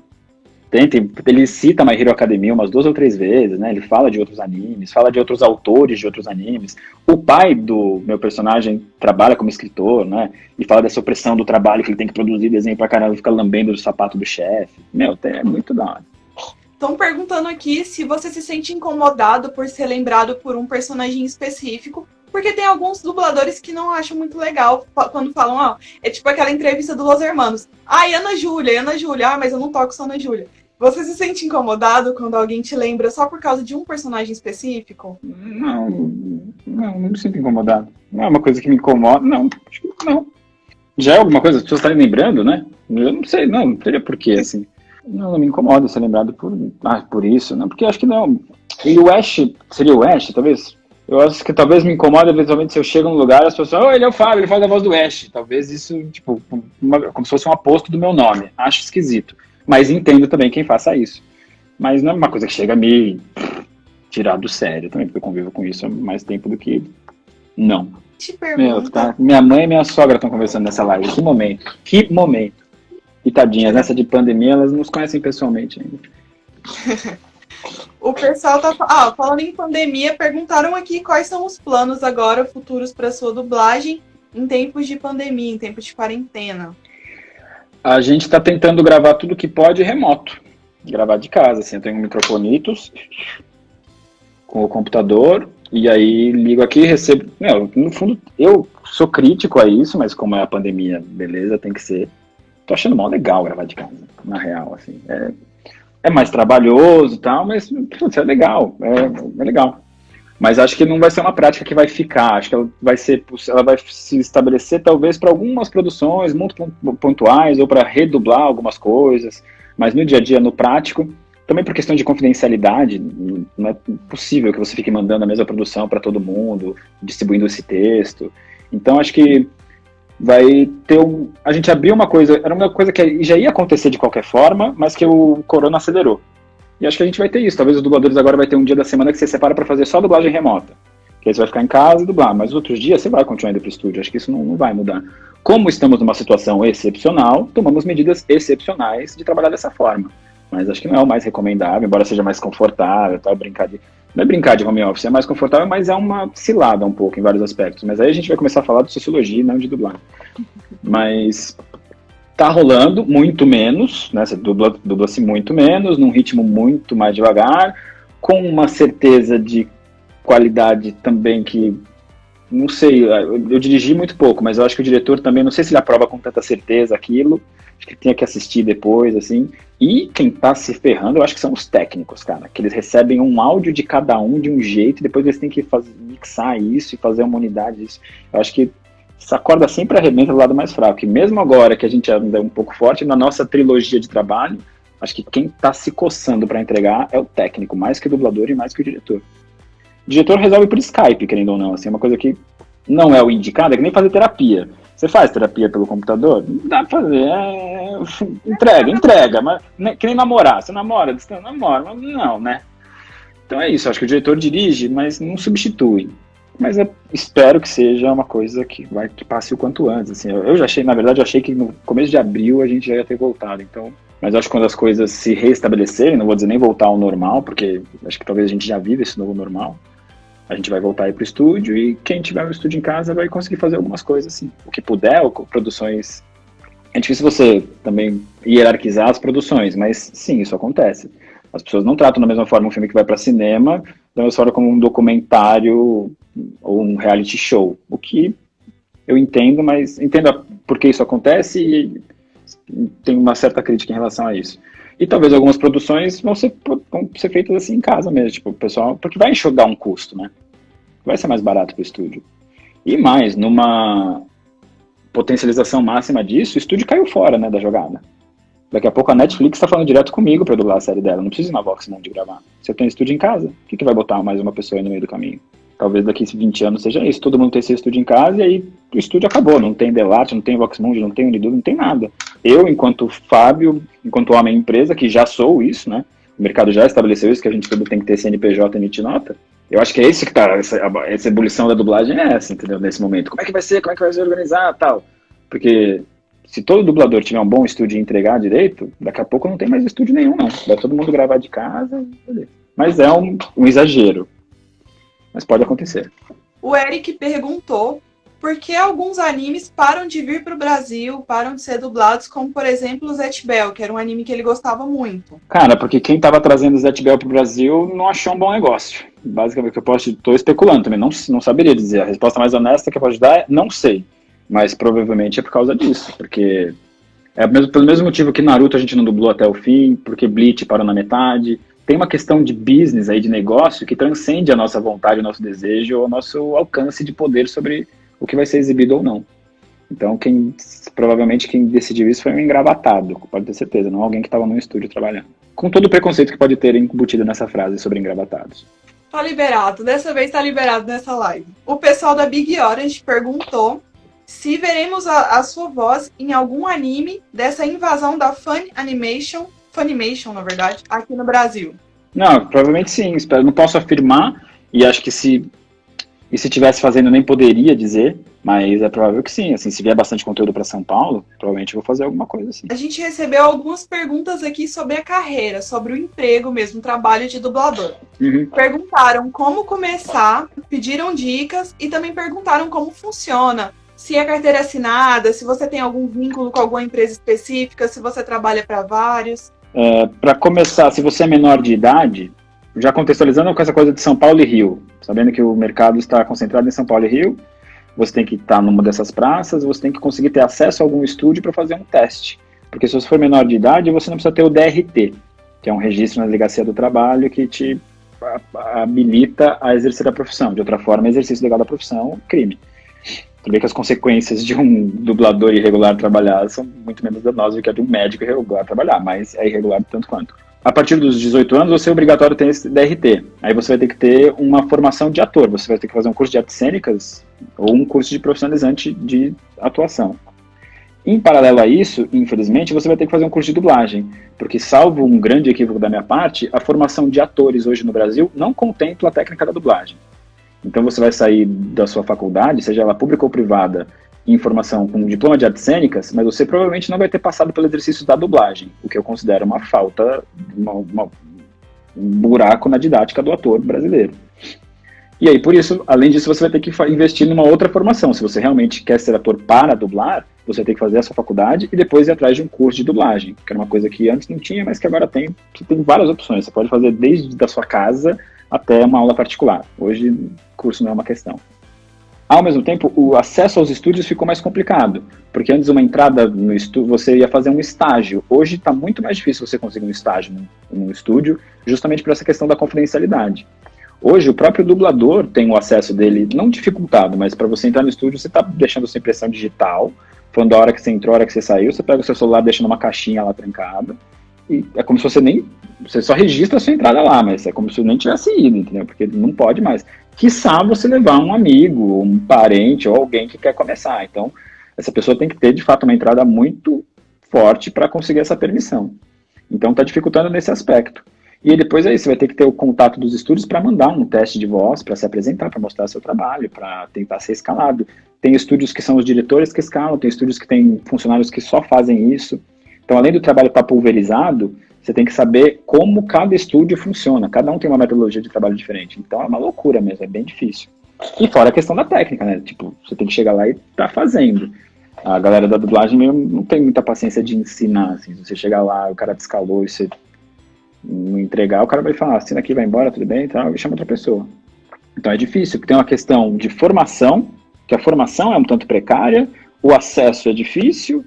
Ele cita My Hero Academia umas 2 ou 3 vezes, né? Ele fala de outros animes, fala de outros autores de outros animes. O pai do meu personagem trabalha como escritor, né? E fala dessa opressão do trabalho, que ele tem que produzir desenho pra caramba e fica lambendo o sapato do chefe. É muito da hora. Estão perguntando aqui se você se sente incomodado por ser lembrado por um personagem específico, porque tem alguns dubladores que não acham muito legal quando falam, é tipo aquela entrevista do Los Hermanos. Ana Júlia, mas eu não toco só Ana Júlia. Você se sente incomodado quando alguém te lembra só por causa de um personagem específico? Não me sinto incomodado. Não é uma coisa que me incomoda, não, acho que não. Já é alguma coisa, as pessoas estarem lembrando, né? Eu não sei, não teria porquê, assim. Não me incomoda ser lembrado por isso, não, porque acho que não. E o Ash, seria o Ash, talvez? Eu acho que talvez me incomoda eventualmente se eu chego num lugar e as pessoas falam, ele é o Fábio, ele faz a voz do Ash. Talvez isso, tipo, como se fosse um aposto do meu nome. Acho esquisito. Mas entendo também quem faça isso. Mas não é uma coisa que chega a me tirar do sério também, porque eu convivo com isso há mais tempo do que não. Te pergunto. Minha mãe e minha sogra estão conversando nessa live. Que momento. E tadinhas, nessa de pandemia, elas não nos conhecem pessoalmente ainda. O pessoal tá falando em pandemia, perguntaram aqui quais são os planos agora futuros para sua dublagem em tempos de pandemia, em tempos de quarentena. A gente está tentando gravar tudo que pode remoto. Gravar de casa, assim, eu tenho um microfonitos com o computador e aí ligo aqui e recebo... no fundo, eu sou crítico a isso, mas como é a pandemia, beleza, tem que ser. Tô achando mal legal gravar de casa, na real, assim. É mais trabalhoso e tal, mas putz, é legal, é legal. Mas acho que não vai ser uma prática que vai ficar, acho que ela vai se estabelecer talvez para algumas produções muito pontuais ou para redublar algumas coisas, mas no dia a dia, no prático, também por questão de confidencialidade, não é possível que você fique mandando a mesma produção para todo mundo, distribuindo esse texto. Então acho que vai ter a gente abriu uma coisa, era uma coisa que já ia acontecer de qualquer forma, mas que o corona acelerou. E acho que a gente vai ter isso, talvez os dubladores agora vai ter um dia da semana que você separa para fazer só dublagem remota. Que aí você vai ficar em casa e dublar, mas outros dias você vai continuar indo pro estúdio, acho que isso não vai mudar. Como estamos numa situação excepcional, tomamos medidas excepcionais de trabalhar dessa forma. Mas acho que não é o mais recomendável, embora seja mais confortável, tal, não é brincar de home office, é mais confortável, mas é uma cilada um pouco em vários aspectos. Mas aí a gente vai começar a falar de sociologia e não de dublagem. Mas tá rolando muito menos, né? Você dubla-se muito menos, num ritmo muito mais devagar, com uma certeza de qualidade também que, não sei, eu dirigi muito pouco, mas eu acho que o diretor também, não sei se ele aprova com tanta certeza aquilo, acho que tinha que assistir depois, assim. E quem tá se ferrando, eu acho que são os técnicos, cara, que eles recebem um áudio de cada um de um jeito, e depois eles têm que mixar isso e fazer uma unidade disso. Eu acho que essa corda sempre arrebenta do lado mais fraco, e mesmo agora que a gente anda um pouco forte, na nossa trilogia de trabalho, acho que quem tá se coçando para entregar é o técnico, mais que o dublador e mais que o diretor. O diretor resolve por Skype, querendo ou não, assim, é uma coisa que não é o indicado, é que nem fazer terapia. Você faz terapia pelo computador? Não dá pra fazer. Entrega, mas que nem namorar. Você namora, você namora, mas não, né? Então é isso, acho que o diretor dirige, mas não substitui. Mas eu espero que seja uma coisa que passe o quanto antes. Assim, eu já achei, na verdade, eu achei que no começo de abril a gente já ia ter voltado. Então, mas acho que quando as coisas se restabelecerem, não vou dizer nem voltar ao normal, porque acho que talvez a gente já vive esse novo normal. A gente vai voltar aí pro estúdio e quem tiver o estúdio em casa vai conseguir fazer algumas coisas, assim. O que puder, ou produções... É difícil você também hierarquizar as produções, mas sim, isso acontece. As pessoas não tratam da mesma forma um filme que vai para cinema, da mesma forma como um documentário ou um reality show. O que eu entendo, mas entendo por que isso acontece e tenho uma certa crítica em relação a isso. E talvez algumas produções vão ser feitas assim em casa mesmo, tipo, o pessoal, porque vai enxugar um custo, né? Vai ser mais barato para o estúdio. E mais, numa potencialização máxima disso, o estúdio caiu fora, né, da jogada. Daqui a pouco a Netflix está falando direto comigo para dublar a série dela, não preciso ir na Voxmund gravar. Se eu tenho estúdio em casa, o que vai botar mais uma pessoa aí no meio do caminho? Talvez daqui a 20 anos seja isso, todo mundo tem seu estúdio em casa e aí o estúdio acabou, não tem Delarte, não tem Voxmund, não tem Unidub, não tem nada. Eu, enquanto Fábio, enquanto homem empresa, que já sou isso, né? O mercado já estabeleceu isso, que a gente tudo tem que ter CNPJ e emitir nota. Eu acho que é isso que tá, essa ebulição da dublagem é essa, entendeu? Nesse momento. Como é que vai ser organizar tal? Porque se todo dublador tiver um bom estúdio e entregar direito, daqui a pouco não tem mais estúdio nenhum, não. Vai todo mundo gravar de casa. Mas é um exagero. Mas pode acontecer. O Eric perguntou por que alguns animes param de vir para o Brasil, param de ser dublados, como, por exemplo, o Zatch Bell, que era um anime que ele gostava muito. Cara, porque quem estava trazendo o Zatch Bell para o Brasil não achou um bom negócio. Basicamente, estou especulando também, não saberia dizer. A resposta mais honesta que eu posso dar é não sei. Mas provavelmente é por causa disso, porque pelo mesmo motivo que Naruto a gente não dublou até o fim, porque Bleach parou na metade. Tem uma questão de business aí, de negócio, que transcende a nossa vontade, o nosso desejo, o nosso alcance de poder sobre o que vai ser exibido ou não. Então, provavelmente quem decidiu isso foi um engravatado, pode ter certeza, não alguém que estava no estúdio trabalhando. Com todo o preconceito que pode ter embutido nessa frase sobre engravatados. Tá liberado, dessa vez tá liberado nessa live. O pessoal da Big Orange perguntou se veremos a sua voz em algum anime dessa invasão da Funimation, na verdade, aqui no Brasil. Não, provavelmente sim, espero. Não posso afirmar, e acho que se tivesse fazendo nem poderia dizer, mas é provável que sim. Assim, se vier bastante conteúdo para São Paulo, provavelmente eu vou fazer alguma coisa assim. A gente recebeu algumas perguntas aqui sobre a carreira, sobre o emprego mesmo, o trabalho de dublador. Uhum. Perguntaram como começar, pediram dicas e também perguntaram como funciona. Se é carteira assinada, se você tem algum vínculo com alguma empresa específica, se você trabalha para vários. Para começar, se você é menor de idade, já contextualizando com essa coisa de São Paulo e Rio, sabendo que o mercado está concentrado em São Paulo e Rio, você tem que estar numa dessas praças, você tem que conseguir ter acesso a algum estúdio para fazer um teste. Porque se você for menor de idade, você não precisa ter o DRT, que é um registro na Delegacia do Trabalho que te habilita a exercer a profissão. De outra forma, exercício legal da profissão é crime. Você vê que as consequências de um dublador irregular trabalhar são muito menos danosas do que a de um médico irregular trabalhar, mas é irregular tanto quanto. A partir dos 18 anos, você é obrigatório ter esse DRT. Aí você vai ter que ter uma formação de ator, você vai ter que fazer um curso de artes cênicas ou um curso de profissionalizante de atuação. Em paralelo a isso, infelizmente, você vai ter que fazer um curso de dublagem, porque, salvo um grande equívoco da minha parte, a formação de atores hoje no Brasil não contempla a técnica da dublagem. Então você vai sair da sua faculdade, seja ela pública ou privada, em formação com um diploma de artes cênicas, mas você provavelmente não vai ter passado pelo exercício da dublagem, o que eu considero uma falta, um buraco na didática do ator brasileiro. E aí, por isso, além disso, você vai ter que investir numa outra formação. Se você realmente quer ser ator para dublar, você tem que fazer a sua faculdade e depois ir atrás de um curso de dublagem, que era uma coisa que antes não tinha, mas que agora tem. Você tem várias opções. Você pode fazer desde da sua casa até uma aula particular. Hoje, curso não é uma questão. Ao mesmo tempo, o acesso aos estúdios ficou mais complicado, porque antes uma entrada no estúdio, você ia fazer um estágio. Hoje está muito mais difícil você conseguir um estágio no estúdio, justamente por essa questão da confidencialidade. Hoje, o próprio dublador tem o acesso dele, não dificultado, mas para você entrar no estúdio, você está deixando sua impressão digital, falando a hora que você entrou, a hora que você saiu, você pega o seu celular, deixa numa caixinha lá trancada, e é como se você só registra a sua entrada lá, mas é como se nem tivesse ido, entendeu? Porque não pode mais. Quiçá você levar um amigo, um parente ou alguém que quer começar. Então, essa pessoa tem que ter, de fato, uma entrada muito forte para conseguir essa permissão. Então está dificultando nesse aspecto. E depois aí você vai ter que ter o contato dos estúdios para mandar um teste de voz, para se apresentar, para mostrar seu trabalho, para tentar ser escalado. Tem estúdios que são os diretores que escalam, tem estúdios que têm funcionários que só fazem isso. Então, além do trabalho estar pulverizado, você tem que saber como cada estúdio funciona. Cada um tem uma metodologia de trabalho diferente. Então, é uma loucura mesmo, é bem difícil. E fora a questão da técnica, né? Tipo, você tem que chegar lá e tá fazendo. A galera da dublagem mesmo não tem muita paciência de ensinar, assim. Se você chegar lá, o cara te escalou e você não entregar, o cara vai falar, assina aqui, vai embora, tudo bem, então, e chama outra pessoa. Então é difícil, porque tem uma questão de formação, que a formação é um tanto precária, o acesso é difícil,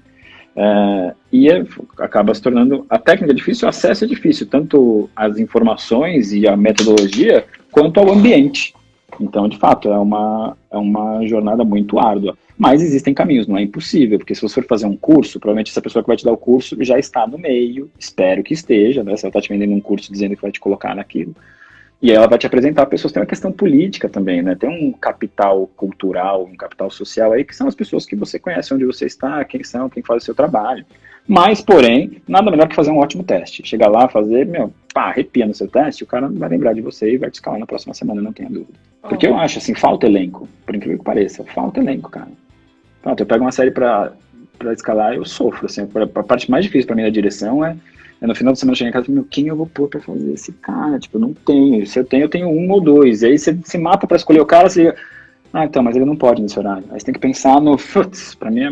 acaba se tornando, a técnica é difícil, o acesso é difícil, tanto as informações e a metodologia, quanto ao ambiente. Então, de fato, é uma jornada muito árdua. Mas existem caminhos, não é impossível, porque se você for fazer um curso, provavelmente essa pessoa que vai te dar o curso já está no meio, espero que esteja, né? Se ela está te vendendo um curso dizendo que vai te colocar naquilo. E aí ela vai te apresentar pessoas, tem uma questão política também, né? Tem um capital cultural, um capital social aí, que são as pessoas que você conhece, onde você está, quem são, quem faz o seu trabalho. Mas, porém, nada melhor que fazer um ótimo teste. Chegar lá, fazer, arrepia no seu teste, o cara vai lembrar de você e vai te escalar na próxima semana, não tenha dúvida. Porque eu acho, assim, falta elenco, por incrível que pareça, falta elenco, cara. Pronto, eu pego uma série pra escalar e eu sofro, assim, a parte mais difícil pra mim da direção é no final de semana chegar em casa e quem eu vou pôr pra fazer esse cara? Tipo, eu não tenho, se eu tenho um ou dois, e aí você se mata pra escolher o cara, você... então, mas ele não pode nesse horário. Aí você tem que pensar no... Pra mim, a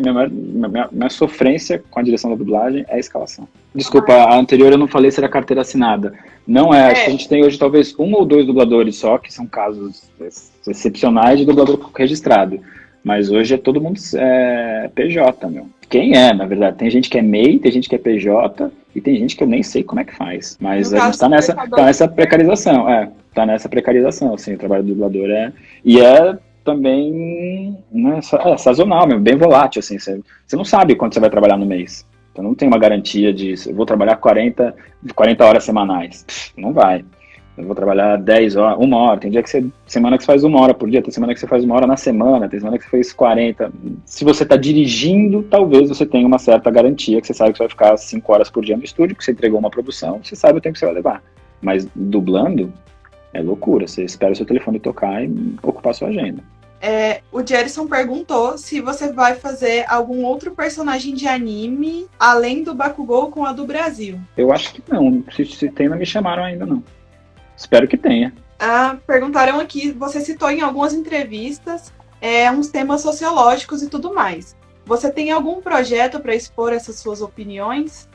minha sofrência com a direção da dublagem é a escalação. Desculpa, a anterior eu não falei se era carteira assinada. Não é, acho que a gente tem hoje talvez um ou dois dubladores só, que são casos excepcionais de dublador registrado. Mas hoje é todo mundo PJ, meu. Quem é, na verdade? Tem gente que é MEI, tem gente que é PJ, e tem gente que eu nem sei como é que faz. Mas a gente tá nessa precarização. Tá nessa precarização, assim, o trabalho do dublador E é também sazonal, mesmo, bem volátil, assim. Você não sabe quanto você vai trabalhar no mês. Então não tem uma garantia de, eu vou trabalhar 40 horas semanais. Não vai. Eu vou trabalhar 10 horas, 1 hora. Tem dia semana que você faz 1 hora por dia, tem semana que você faz 1 hora na semana, tem semana que você faz 40. Se você está dirigindo, talvez você tenha uma certa garantia, que você sabe que você vai ficar 5 horas por dia no estúdio, que você entregou uma produção, você sabe o tempo que você vai levar. Mas dublando é loucura, você espera o seu telefone tocar e ocupar a sua agenda. O Jerison perguntou se você vai fazer algum outro personagem de anime, além do Bakugou, com a do Brasil. Eu acho que não, se tem, não me chamaram ainda não. Espero que tenha. Perguntaram aqui, você citou em algumas entrevistas uns temas sociológicos e tudo mais. Você tem algum projeto para expor essas suas opiniões?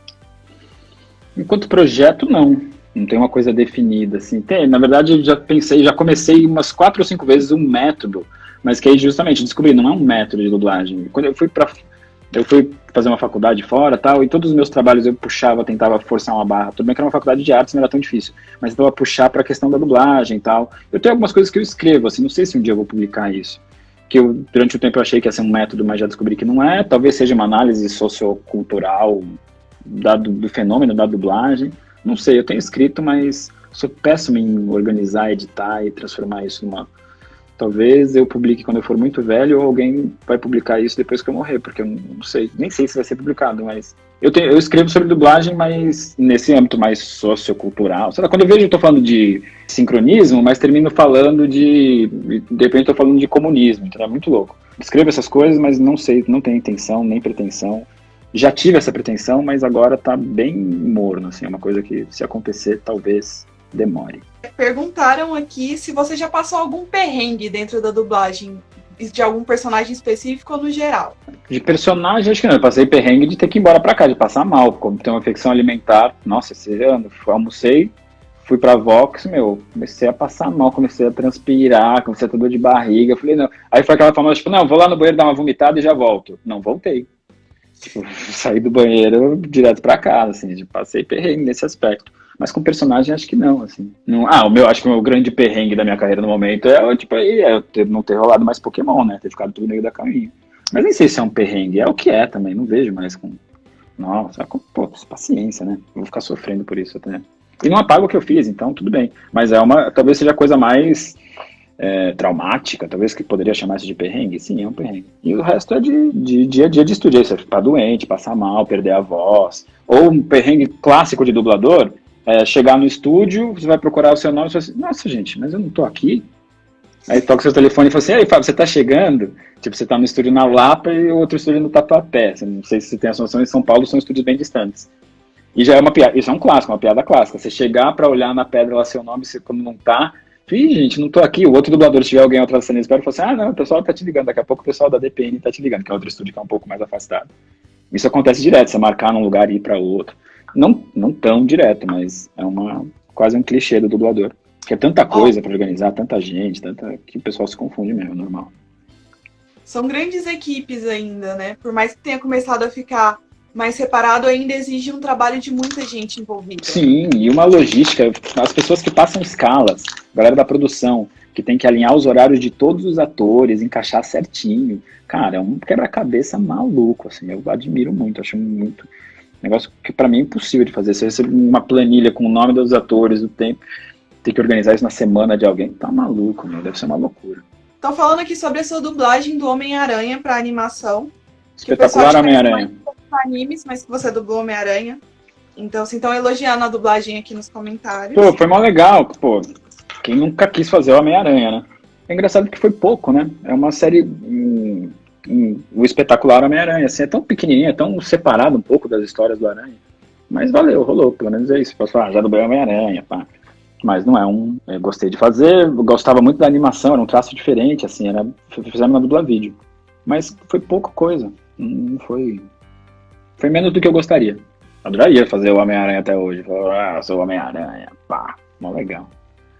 Enquanto projeto, não. Não tem uma coisa definida, assim. Na verdade, eu já comecei umas 4 ou 5 vezes um método, mas que aí justamente descobri, não é um método de dublagem. Quando eu fui fazer uma faculdade fora tal, e todos os meus trabalhos eu tentava forçar uma barra. Tudo bem que era uma faculdade de artes, não era tão difícil, mas eu tentava puxar para a questão da dublagem e tal. Eu tenho algumas coisas que eu escrevo, assim, não sei se um dia eu vou publicar isso. Que durante o tempo eu achei que ia ser um método, mas já descobri que não é. Talvez seja uma análise sociocultural do fenômeno da dublagem. Não sei, eu tenho escrito, mas sou péssimo em organizar, editar e transformar isso numa... Talvez eu publique quando eu for muito velho, ou alguém vai publicar isso depois que eu morrer, porque eu não sei, nem sei se vai ser publicado, mas eu escrevo sobre dublagem, mas nesse âmbito mais sociocultural. Sei lá, quando eu vejo, eu tô falando de sincronismo, mas termino falando de repente eu tô falando de comunismo, então é muito louco. Escrevo essas coisas, mas não sei, não tenho intenção, nem pretensão. Já tive essa pretensão, mas agora tá bem morno, assim, é uma coisa que, se acontecer, talvez demore. Perguntaram aqui se você já passou algum perrengue dentro da dublagem, de algum personagem específico ou no geral. De personagem, acho que não. Eu passei perrengue de ter que ir embora pra cá, de passar mal, como ter uma infecção alimentar. Nossa, esse ano, almocei, fui pra Vox, comecei a passar mal, comecei a transpirar, comecei a ter dor de barriga. Falei, não. Aí foi aquela famosa, tipo, não, vou lá no banheiro dar uma vomitada e já volto. Não, voltei. Tipo, saí do banheiro direto pra casa, assim, passei perrengue nesse aspecto. Mas com personagem, acho que não, assim. Não, acho que o meu grande perrengue da minha carreira no momento é eu não ter rolado mais Pokémon, né? Ter ficado tudo no meio da caminho. Mas nem sei se é um perrengue, é o que é também, não vejo mais com... Nossa, paciência, né? Vou ficar sofrendo por isso até. E não apago o que eu fiz, então tudo bem. Mas talvez seja a coisa mais traumática, talvez que poderia chamar isso de perrengue, sim, é um perrengue. E o resto é de dia a dia de estúdio, aí você ficar doente, passar mal, perder a voz, ou um perrengue clássico de dublador, chegar no estúdio, você vai procurar o seu nome e você fala assim, nossa gente, mas eu não tô aqui. Aí toca seu telefone e fala assim, aí Fábio, você tá chegando? Tipo, você tá no estúdio na Lapa e o outro estúdio no Tatuapé. Não sei se você tem essa noção, em São Paulo são estúdios bem distantes. E já é uma piada, isso é um clássico, uma piada clássica. Você chegar pra olhar na pedra lá seu nome, você quando não tá, gente, não tô aqui. O outro dublador, se tiver alguém outra cena, espera e fala assim, não, o pessoal tá te ligando, daqui a pouco o pessoal da DPN tá te ligando, que é outro estúdio que é um pouco mais afastado. Isso acontece direto, você marcar num lugar e ir pra outro. Não tão direto, mas é quase um clichê do dublador. Porque é tanta coisa pra organizar, tanta gente, que o pessoal se confunde mesmo, normal. São grandes equipes ainda, né? Por mais que tenha começado a ficar mais separado, ainda exige um trabalho de muita gente envolvida. Sim, e uma logística, as pessoas que passam escalas, a galera da produção, que tem que alinhar os horários de todos os atores, encaixar certinho. Cara, é um quebra-cabeça maluco, assim, eu admiro muito, acho muito... Negócio que pra mim é impossível de fazer. Você recebe uma planilha com o nome dos atores, o tempo, tem que organizar isso na semana de alguém, tá maluco, meu, deve ser uma loucura. Estão falando aqui sobre a sua dublagem do Homem-Aranha pra animação. Espetacular Homem-Aranha. Animes, mas que você dublou Homem-Aranha. Então, assim, estão elogiando a dublagem aqui nos comentários. Pô, foi mó legal, pô. Quem nunca quis fazer o Homem-Aranha, né? É engraçado que foi pouco, né? É uma série... o espetacular Homem-Aranha, assim, é tão pequenininha, é tão separado um pouco das histórias do Aranha. Mas valeu, rolou, pelo menos é isso. Posso falar, já dublei Homem-Aranha, pá. Mas não é eu gostei de fazer, eu gostava muito da animação, era um traço diferente, assim, fizemos na dubla vídeo. Mas foi pouca coisa, não foi... Foi menos do que eu gostaria. Adoraria fazer o Homem-Aranha até hoje. Sou o Homem-Aranha, pá, mó legal.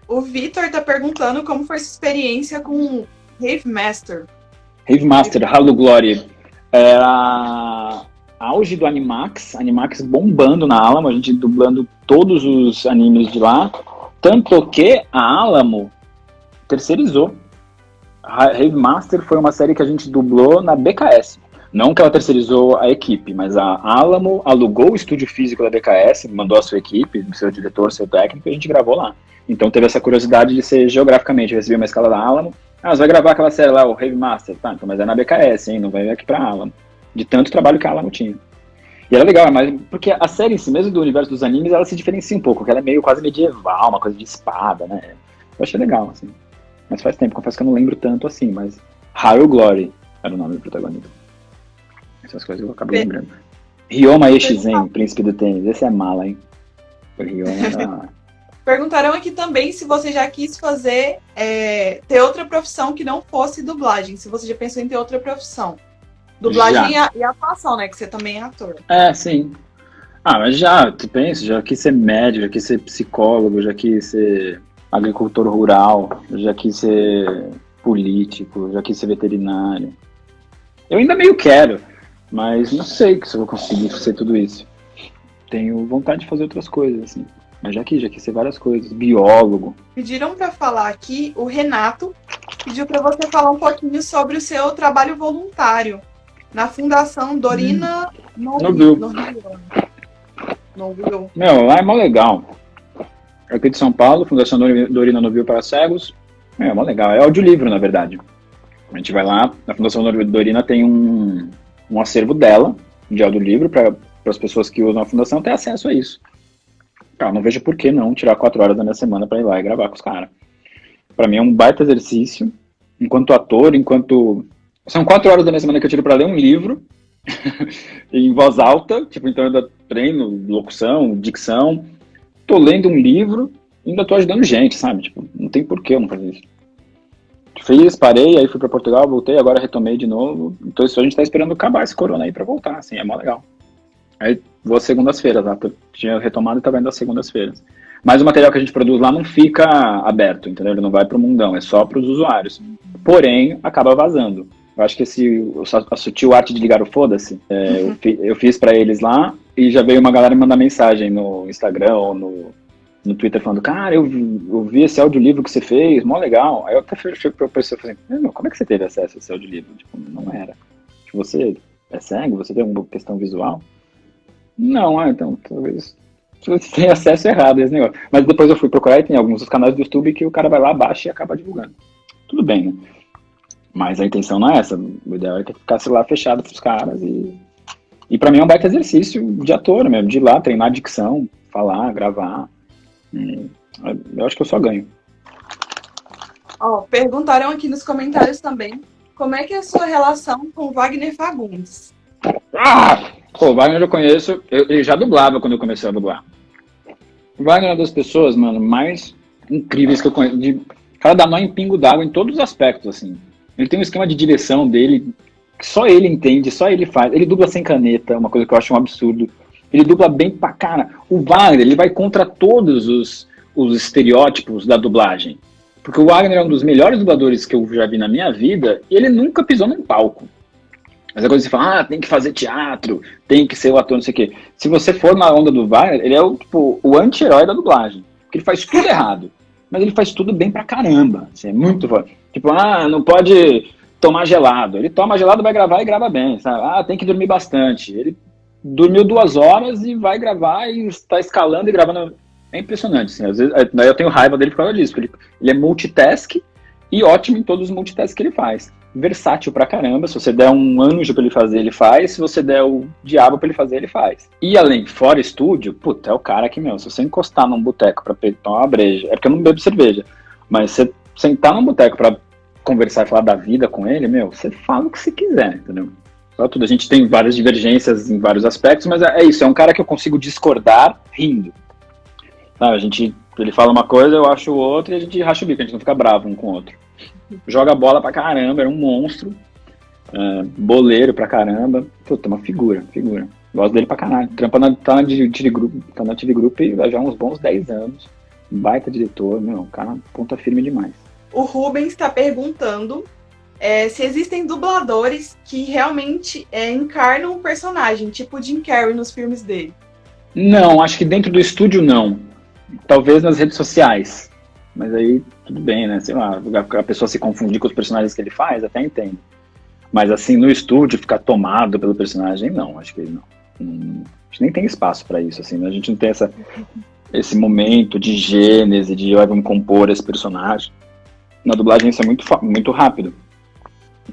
O Vitor tá perguntando como foi sua experiência com Rave Master. Rave Master, Halo Glory. Era auge do Animax bombando na Alamo, a gente dublando todos os animes de lá. Tanto que a Alamo terceirizou. Rave Master foi uma série que a gente dublou na BKS. Não que ela terceirizou a equipe, mas a Alamo alugou o estúdio físico da BKS, mandou a sua equipe, seu diretor, seu técnico, e a gente gravou lá. Então teve essa curiosidade de ser geograficamente. Eu recebi uma escala da Alamo. Você vai gravar aquela série lá, o Rave Master. Tá, então, mas é na BKS, hein? Não vai aqui pra Alamo. De tanto trabalho que a Alamo tinha. E era legal, mas porque a série em si mesmo do universo dos animes, ela se diferencia um pouco, porque ela é meio quase medieval, uma coisa de espada, né? Eu achei legal, assim. Mas faz tempo, confesso que eu não lembro tanto assim, mas Halo Glory era o nome do protagonista. Essas coisas eu acabo lembrando. Ryoma Echizen, Príncipe do Tênis. Esse é mala, hein? O Ryoma era... Perguntaram aqui também se você já quis fazer, ter outra profissão que não fosse dublagem. Se você já pensou em ter outra profissão. Dublagem e atuação, né? Que você também é ator. Sim. Mas já quis ser médico, já quis ser psicólogo, já quis ser agricultor rural, já quis ser político, já quis ser veterinário. Eu ainda meio quero, mas não sei se eu vou conseguir ser tudo isso. Tenho vontade de fazer outras coisas, assim. Mas já quis ser várias coisas. Biólogo. Pediram para falar aqui, o Renato pediu para você falar um pouquinho sobre o seu trabalho voluntário na Fundação Dorina Novil. Meu, lá é mó legal. Aqui de São Paulo, Fundação Dorina Novil para Cegos. É mó legal. É audiolivro, na verdade. A gente vai lá, na Fundação Dorina tem um acervo dela, de audiolivro, para as pessoas que usam a Fundação ter acesso a isso. Não vejo por que não tirar 4 horas da minha semana para ir lá e gravar com os caras. Pra mim é um baita exercício, enquanto ator, São 4 horas da minha semana que eu tiro pra ler um livro, em voz alta, então eu ainda treino locução, dicção, tô lendo um livro e ainda tô ajudando gente, sabe? Não tem por que eu não fazer isso. Parei, aí fui pra Portugal, voltei, agora retomei de novo. Então a gente tá esperando acabar esse corona aí pra voltar, assim, é mó legal. Aí vou às segundas-feiras, lá, tinha retomado e tava indo às segundas-feiras. Mas o material que a gente produz lá não fica aberto, entendeu? Ele não vai pro mundão, é só pros usuários. Porém, acaba vazando. Eu acho que a sutil arte de ligar o foda-se, eu fiz pra eles lá e já veio uma galera me mandar mensagem no Instagram ou no Twitter falando, cara, eu vi esse audiolivro que você fez, mó legal. Aí eu até fui pra pessoa e falei, como é que você teve acesso a esse audiolivro? Não era. Você é cego? Você tem alguma questão visual? Não, então talvez você tenha acesso errado a esse negócio. Mas depois eu fui procurar e tem alguns canais do YouTube que o cara vai lá, baixa e acaba divulgando. tudo bem, né? Mas a intenção não é essa. O ideal é ter que ficar lá fechado pros caras e pra mim é um baita exercício de ator mesmo, de ir lá treinar dicção, falar, gravar. Eu acho que eu só ganho. Ó, perguntaram aqui nos comentários também como é que é a sua relação com o Wagner Fagundes. Pô, o Wagner eu conheço, ele já dublava quando eu comecei a dublar. O Wagner é uma das pessoas, mano, mais incríveis que eu conheço. O cara dá nó em pingo d'água em todos os aspectos, assim. Ele tem um esquema de direção dele que só ele entende, só ele faz. Ele dubla sem caneta, uma coisa que eu acho um absurdo. Ele dubla bem pra cara. O Wagner, ele vai contra todos os estereótipos da dublagem. Porque o Wagner é um dos melhores dubladores que eu já vi na minha vida e ele nunca pisou num palco. Mas a coisa que você fala, tem que fazer teatro, tem que ser o ator, não sei o quê. Se você for na onda do Wagner, ele é o anti-herói da dublagem. Porque ele faz tudo errado. Mas ele faz tudo bem pra caramba. Assim, é muito foda. Tipo, não pode tomar gelado. Ele toma gelado, vai gravar e grava bem. Sabe? Tem que dormir bastante. Ele dormiu 2 horas e vai gravar e está escalando e gravando. É impressionante. Assim. Às vezes, eu tenho raiva dele por causa disso. Porque ele é multitask e ótimo em todos os multitasks que ele faz. Versátil pra caramba. Se você der um anjo pra ele fazer, ele faz. Se você der o diabo pra ele fazer, ele faz. E além, fora estúdio, puta, é o cara que, se você encostar num boteco pra tomar uma breja, é porque eu não bebo cerveja, mas você sentar num boteco pra conversar e falar da vida com ele, você fala o que você quiser, entendeu? Tudo. A gente tem várias divergências em vários aspectos, mas é isso, é um cara que eu consigo discordar rindo. Ele fala uma coisa, eu acho outra e a gente racha o bico, a gente não fica bravo um com o outro. Joga bola pra caramba, era um monstro, boleiro pra caramba, puta, uma figura. Gosto dele pra caralho, tá na TV Group já há uns bons 10 anos, baita diretor, cara ponta firme demais. O Rubens está perguntando se existem dubladores que realmente encarnam o personagem, tipo o Jim Carrey nos filmes dele. Não, acho que dentro do estúdio não. Talvez nas redes sociais. Mas aí, tudo bem, né? Sei lá, a pessoa se confundir com os personagens que ele faz, até entendo. Mas assim, no estúdio, ficar tomado pelo personagem, não. Acho que não. Acho que nem tem espaço pra isso, assim. Né? A gente não tem esse momento de gênese, de vamos compor esse personagem. Na dublagem isso é muito rápido.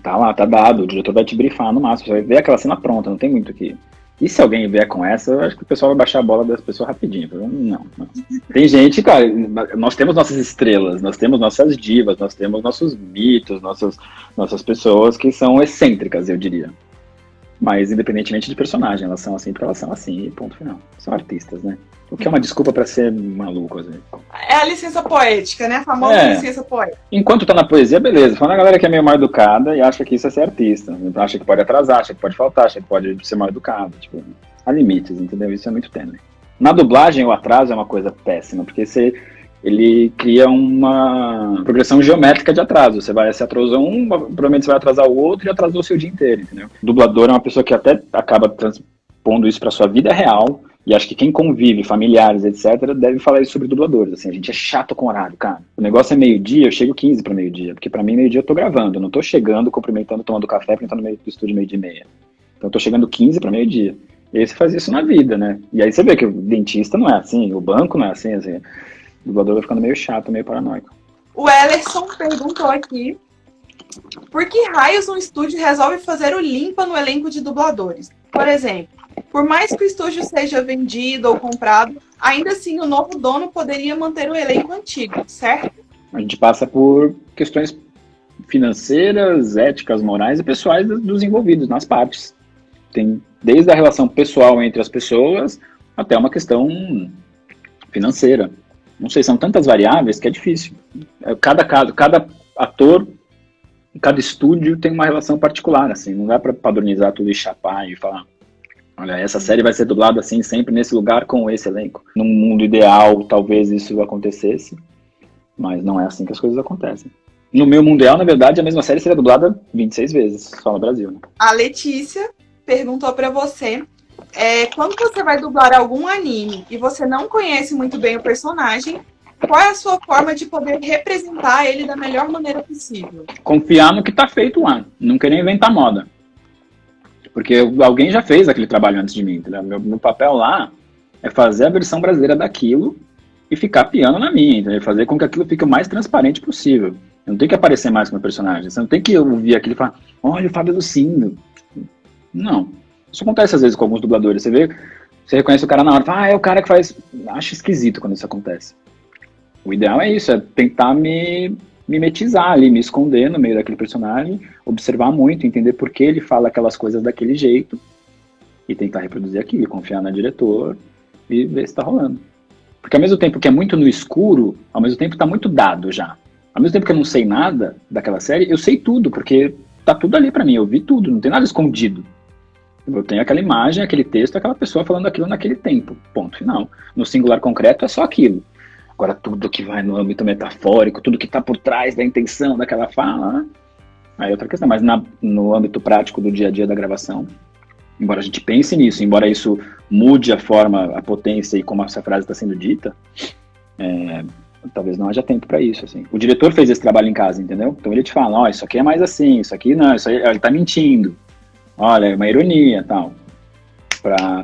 Tá lá, tá dado, o diretor vai te brifar no máximo. Você vai ver aquela cena pronta, não tem muito o que... E se alguém vier com essa, eu acho que o pessoal vai baixar a bola das pessoas rapidinho. Não. Tem gente, cara, nós temos nossas estrelas, nós temos nossas divas, nós temos nossos mitos, nossas pessoas que são excêntricas, eu diria. Mas independentemente de personagem, elas são assim porque elas são assim, e ponto final. São artistas, né? O que é uma desculpa pra ser maluco, às vezes. É a licença poética, né? A famosa licença poética. Enquanto tá na poesia, beleza. Falando a galera que é meio mal educada e acha que isso é ser artista. Acha que pode atrasar, acha que pode faltar, acha que pode ser mal educado. Tipo, há limites, entendeu? Isso é muito tênue. Na dublagem, o atraso é uma coisa péssima, porque ele cria uma progressão geométrica de atraso. Você atrasou um, provavelmente você vai atrasar o outro e atrasou o seu dia inteiro, entendeu? O dublador é uma pessoa que até acaba transpondo isso pra sua vida real. E acho que quem convive, familiares, etc., deve falar isso sobre dubladores. Assim, a gente é chato com horário, cara. O negócio é meio-dia, eu chego 15 para meio-dia. Porque para mim, meio-dia eu tô gravando. Eu não tô chegando, cumprimentando, tomando café, pra entrar no meio do estúdio meio-dia e meia. Então eu tô chegando 15 para meio-dia. E aí você faz isso na vida, né? E aí você vê que o dentista não é assim, o banco não é assim. O dublador vai ficando meio chato, meio paranoico. O Ellerson perguntou aqui por que raios um estúdio resolve fazer o limpa no elenco de dubladores? Por exemplo, por mais que o estúdio seja vendido ou comprado, ainda assim o novo dono poderia manter o elenco antigo, certo? A gente passa por questões financeiras, éticas, morais e pessoais dos envolvidos, nas partes. Tem desde a relação pessoal entre as pessoas até uma questão financeira. Não sei, são tantas variáveis que é difícil. Cada caso, cada ator, cada estúdio tem uma relação particular, assim, não dá para padronizar tudo e chapar e falar, olha, essa série vai ser dublada assim, sempre nesse lugar com esse elenco. Num mundo ideal, talvez isso acontecesse, mas não é assim que as coisas acontecem. No meu mundo ideal, na verdade, a mesma série seria dublada 26 vezes, só no Brasil. Né? A Letícia perguntou para você, quando você vai dublar algum anime e você não conhece muito bem o personagem, qual é a sua forma de poder representar ele da melhor maneira possível? Confiar no que tá feito lá, não querer inventar moda. Porque alguém já fez aquele trabalho antes de mim, entendeu? Meu papel lá é fazer a versão brasileira daquilo e ficar piano na minha, entendeu? Fazer com que aquilo fique o mais transparente possível. Eu não tenho que aparecer mais com o meu personagem. Você não tem que ouvir aquilo e falar, olha o Fábio Lucindo. Não. Isso acontece às vezes com alguns dubladores. Você reconhece o cara na hora, fala, é o cara que faz... Acho esquisito quando isso acontece. O ideal é isso, é tentar me mimetizar ali, me esconder no meio daquele personagem, observar muito, entender por que ele fala aquelas coisas daquele jeito e tentar reproduzir aquilo, confiar na diretor e ver se tá rolando. Porque ao mesmo tempo que é muito no escuro, ao mesmo tempo tá muito dado já. Ao mesmo tempo que eu não sei nada daquela série, eu sei tudo, porque tá tudo ali pra mim, eu vi tudo, não tem nada escondido. Eu tenho aquela imagem, aquele texto, aquela pessoa falando aquilo naquele tempo, ponto final. No singular concreto é só aquilo. Agora tudo que vai no âmbito metafórico, tudo que tá por trás da intenção daquela fala, aí é outra questão. Mas no âmbito prático do dia a dia da gravação, embora a gente pense nisso, embora isso mude a forma, a potência e como essa frase está sendo dita, talvez não haja tempo para isso, assim. O diretor fez esse trabalho em casa, entendeu? Então ele te fala, ó, isso aqui é mais assim, isso aqui não, isso aí, ele tá mentindo. Olha, é uma ironia, tal.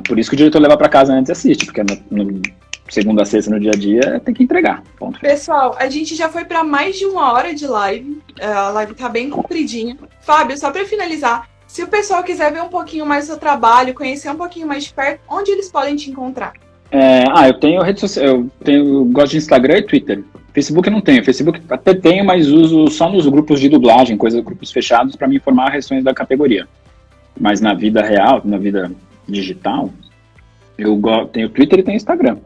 Por isso que o diretor leva para casa antes e assiste, porque no segunda a sexta no dia a dia tem que entregar, ponto. Pessoal, a gente já foi para mais de 1 hora de live, a live tá bem compridinha. Fábio, só para finalizar, se o pessoal quiser ver um pouquinho mais do seu trabalho, conhecer um pouquinho mais de perto, onde eles podem te encontrar? Eu tenho rede social, eu gosto de Instagram e Twitter. Facebook eu não tenho, Facebook até tenho, mas uso só nos grupos de dublagem, grupos fechados, para me informar questões da categoria. Mas na vida real, na vida digital, eu tenho Twitter e tenho Instagram.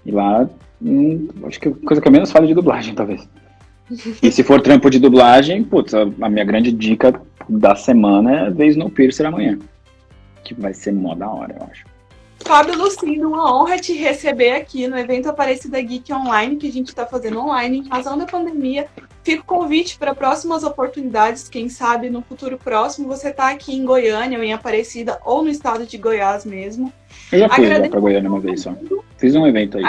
E lá, acho que a coisa que eu menos falo é de dublagem, talvez. E se for trampo de dublagem, putz, a minha grande dica da semana é ver Snowpiercer amanhã. Que vai ser mó da hora, eu acho. Fábio Lucindo, uma honra te receber aqui no evento Aparecida Geek Online, que a gente está fazendo online em razão da pandemia. Fica o convite para próximas oportunidades, quem sabe no futuro próximo você está aqui em Goiânia, ou em Aparecida, ou no estado de Goiás mesmo. Eu já fui para Goiânia uma vez só. Fiz um evento aí.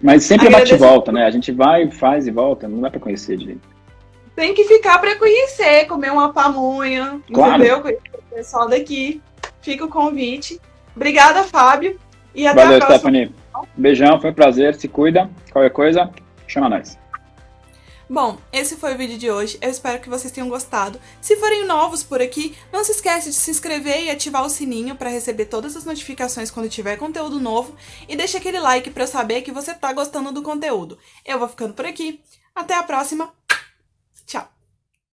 Mas sempre bate e volta, né? A gente vai, faz e volta, não dá para conhecer direito. Tem que ficar para conhecer, comer uma pamonha, claro. Entendeu? Conhecer o pessoal daqui. Fica o convite. Obrigada, Fábio. E até Valeu, a próxima. Stephanie. Beijão, foi um prazer. Se cuida. Qualquer coisa, chama nós. Bom, esse foi o vídeo de hoje. Eu espero que vocês tenham gostado. Se forem novos por aqui, não se esquece de se inscrever e ativar o sininho para receber todas as notificações quando tiver conteúdo novo. E deixa aquele like para eu saber que você tá gostando do conteúdo. Eu vou ficando por aqui. Até a próxima.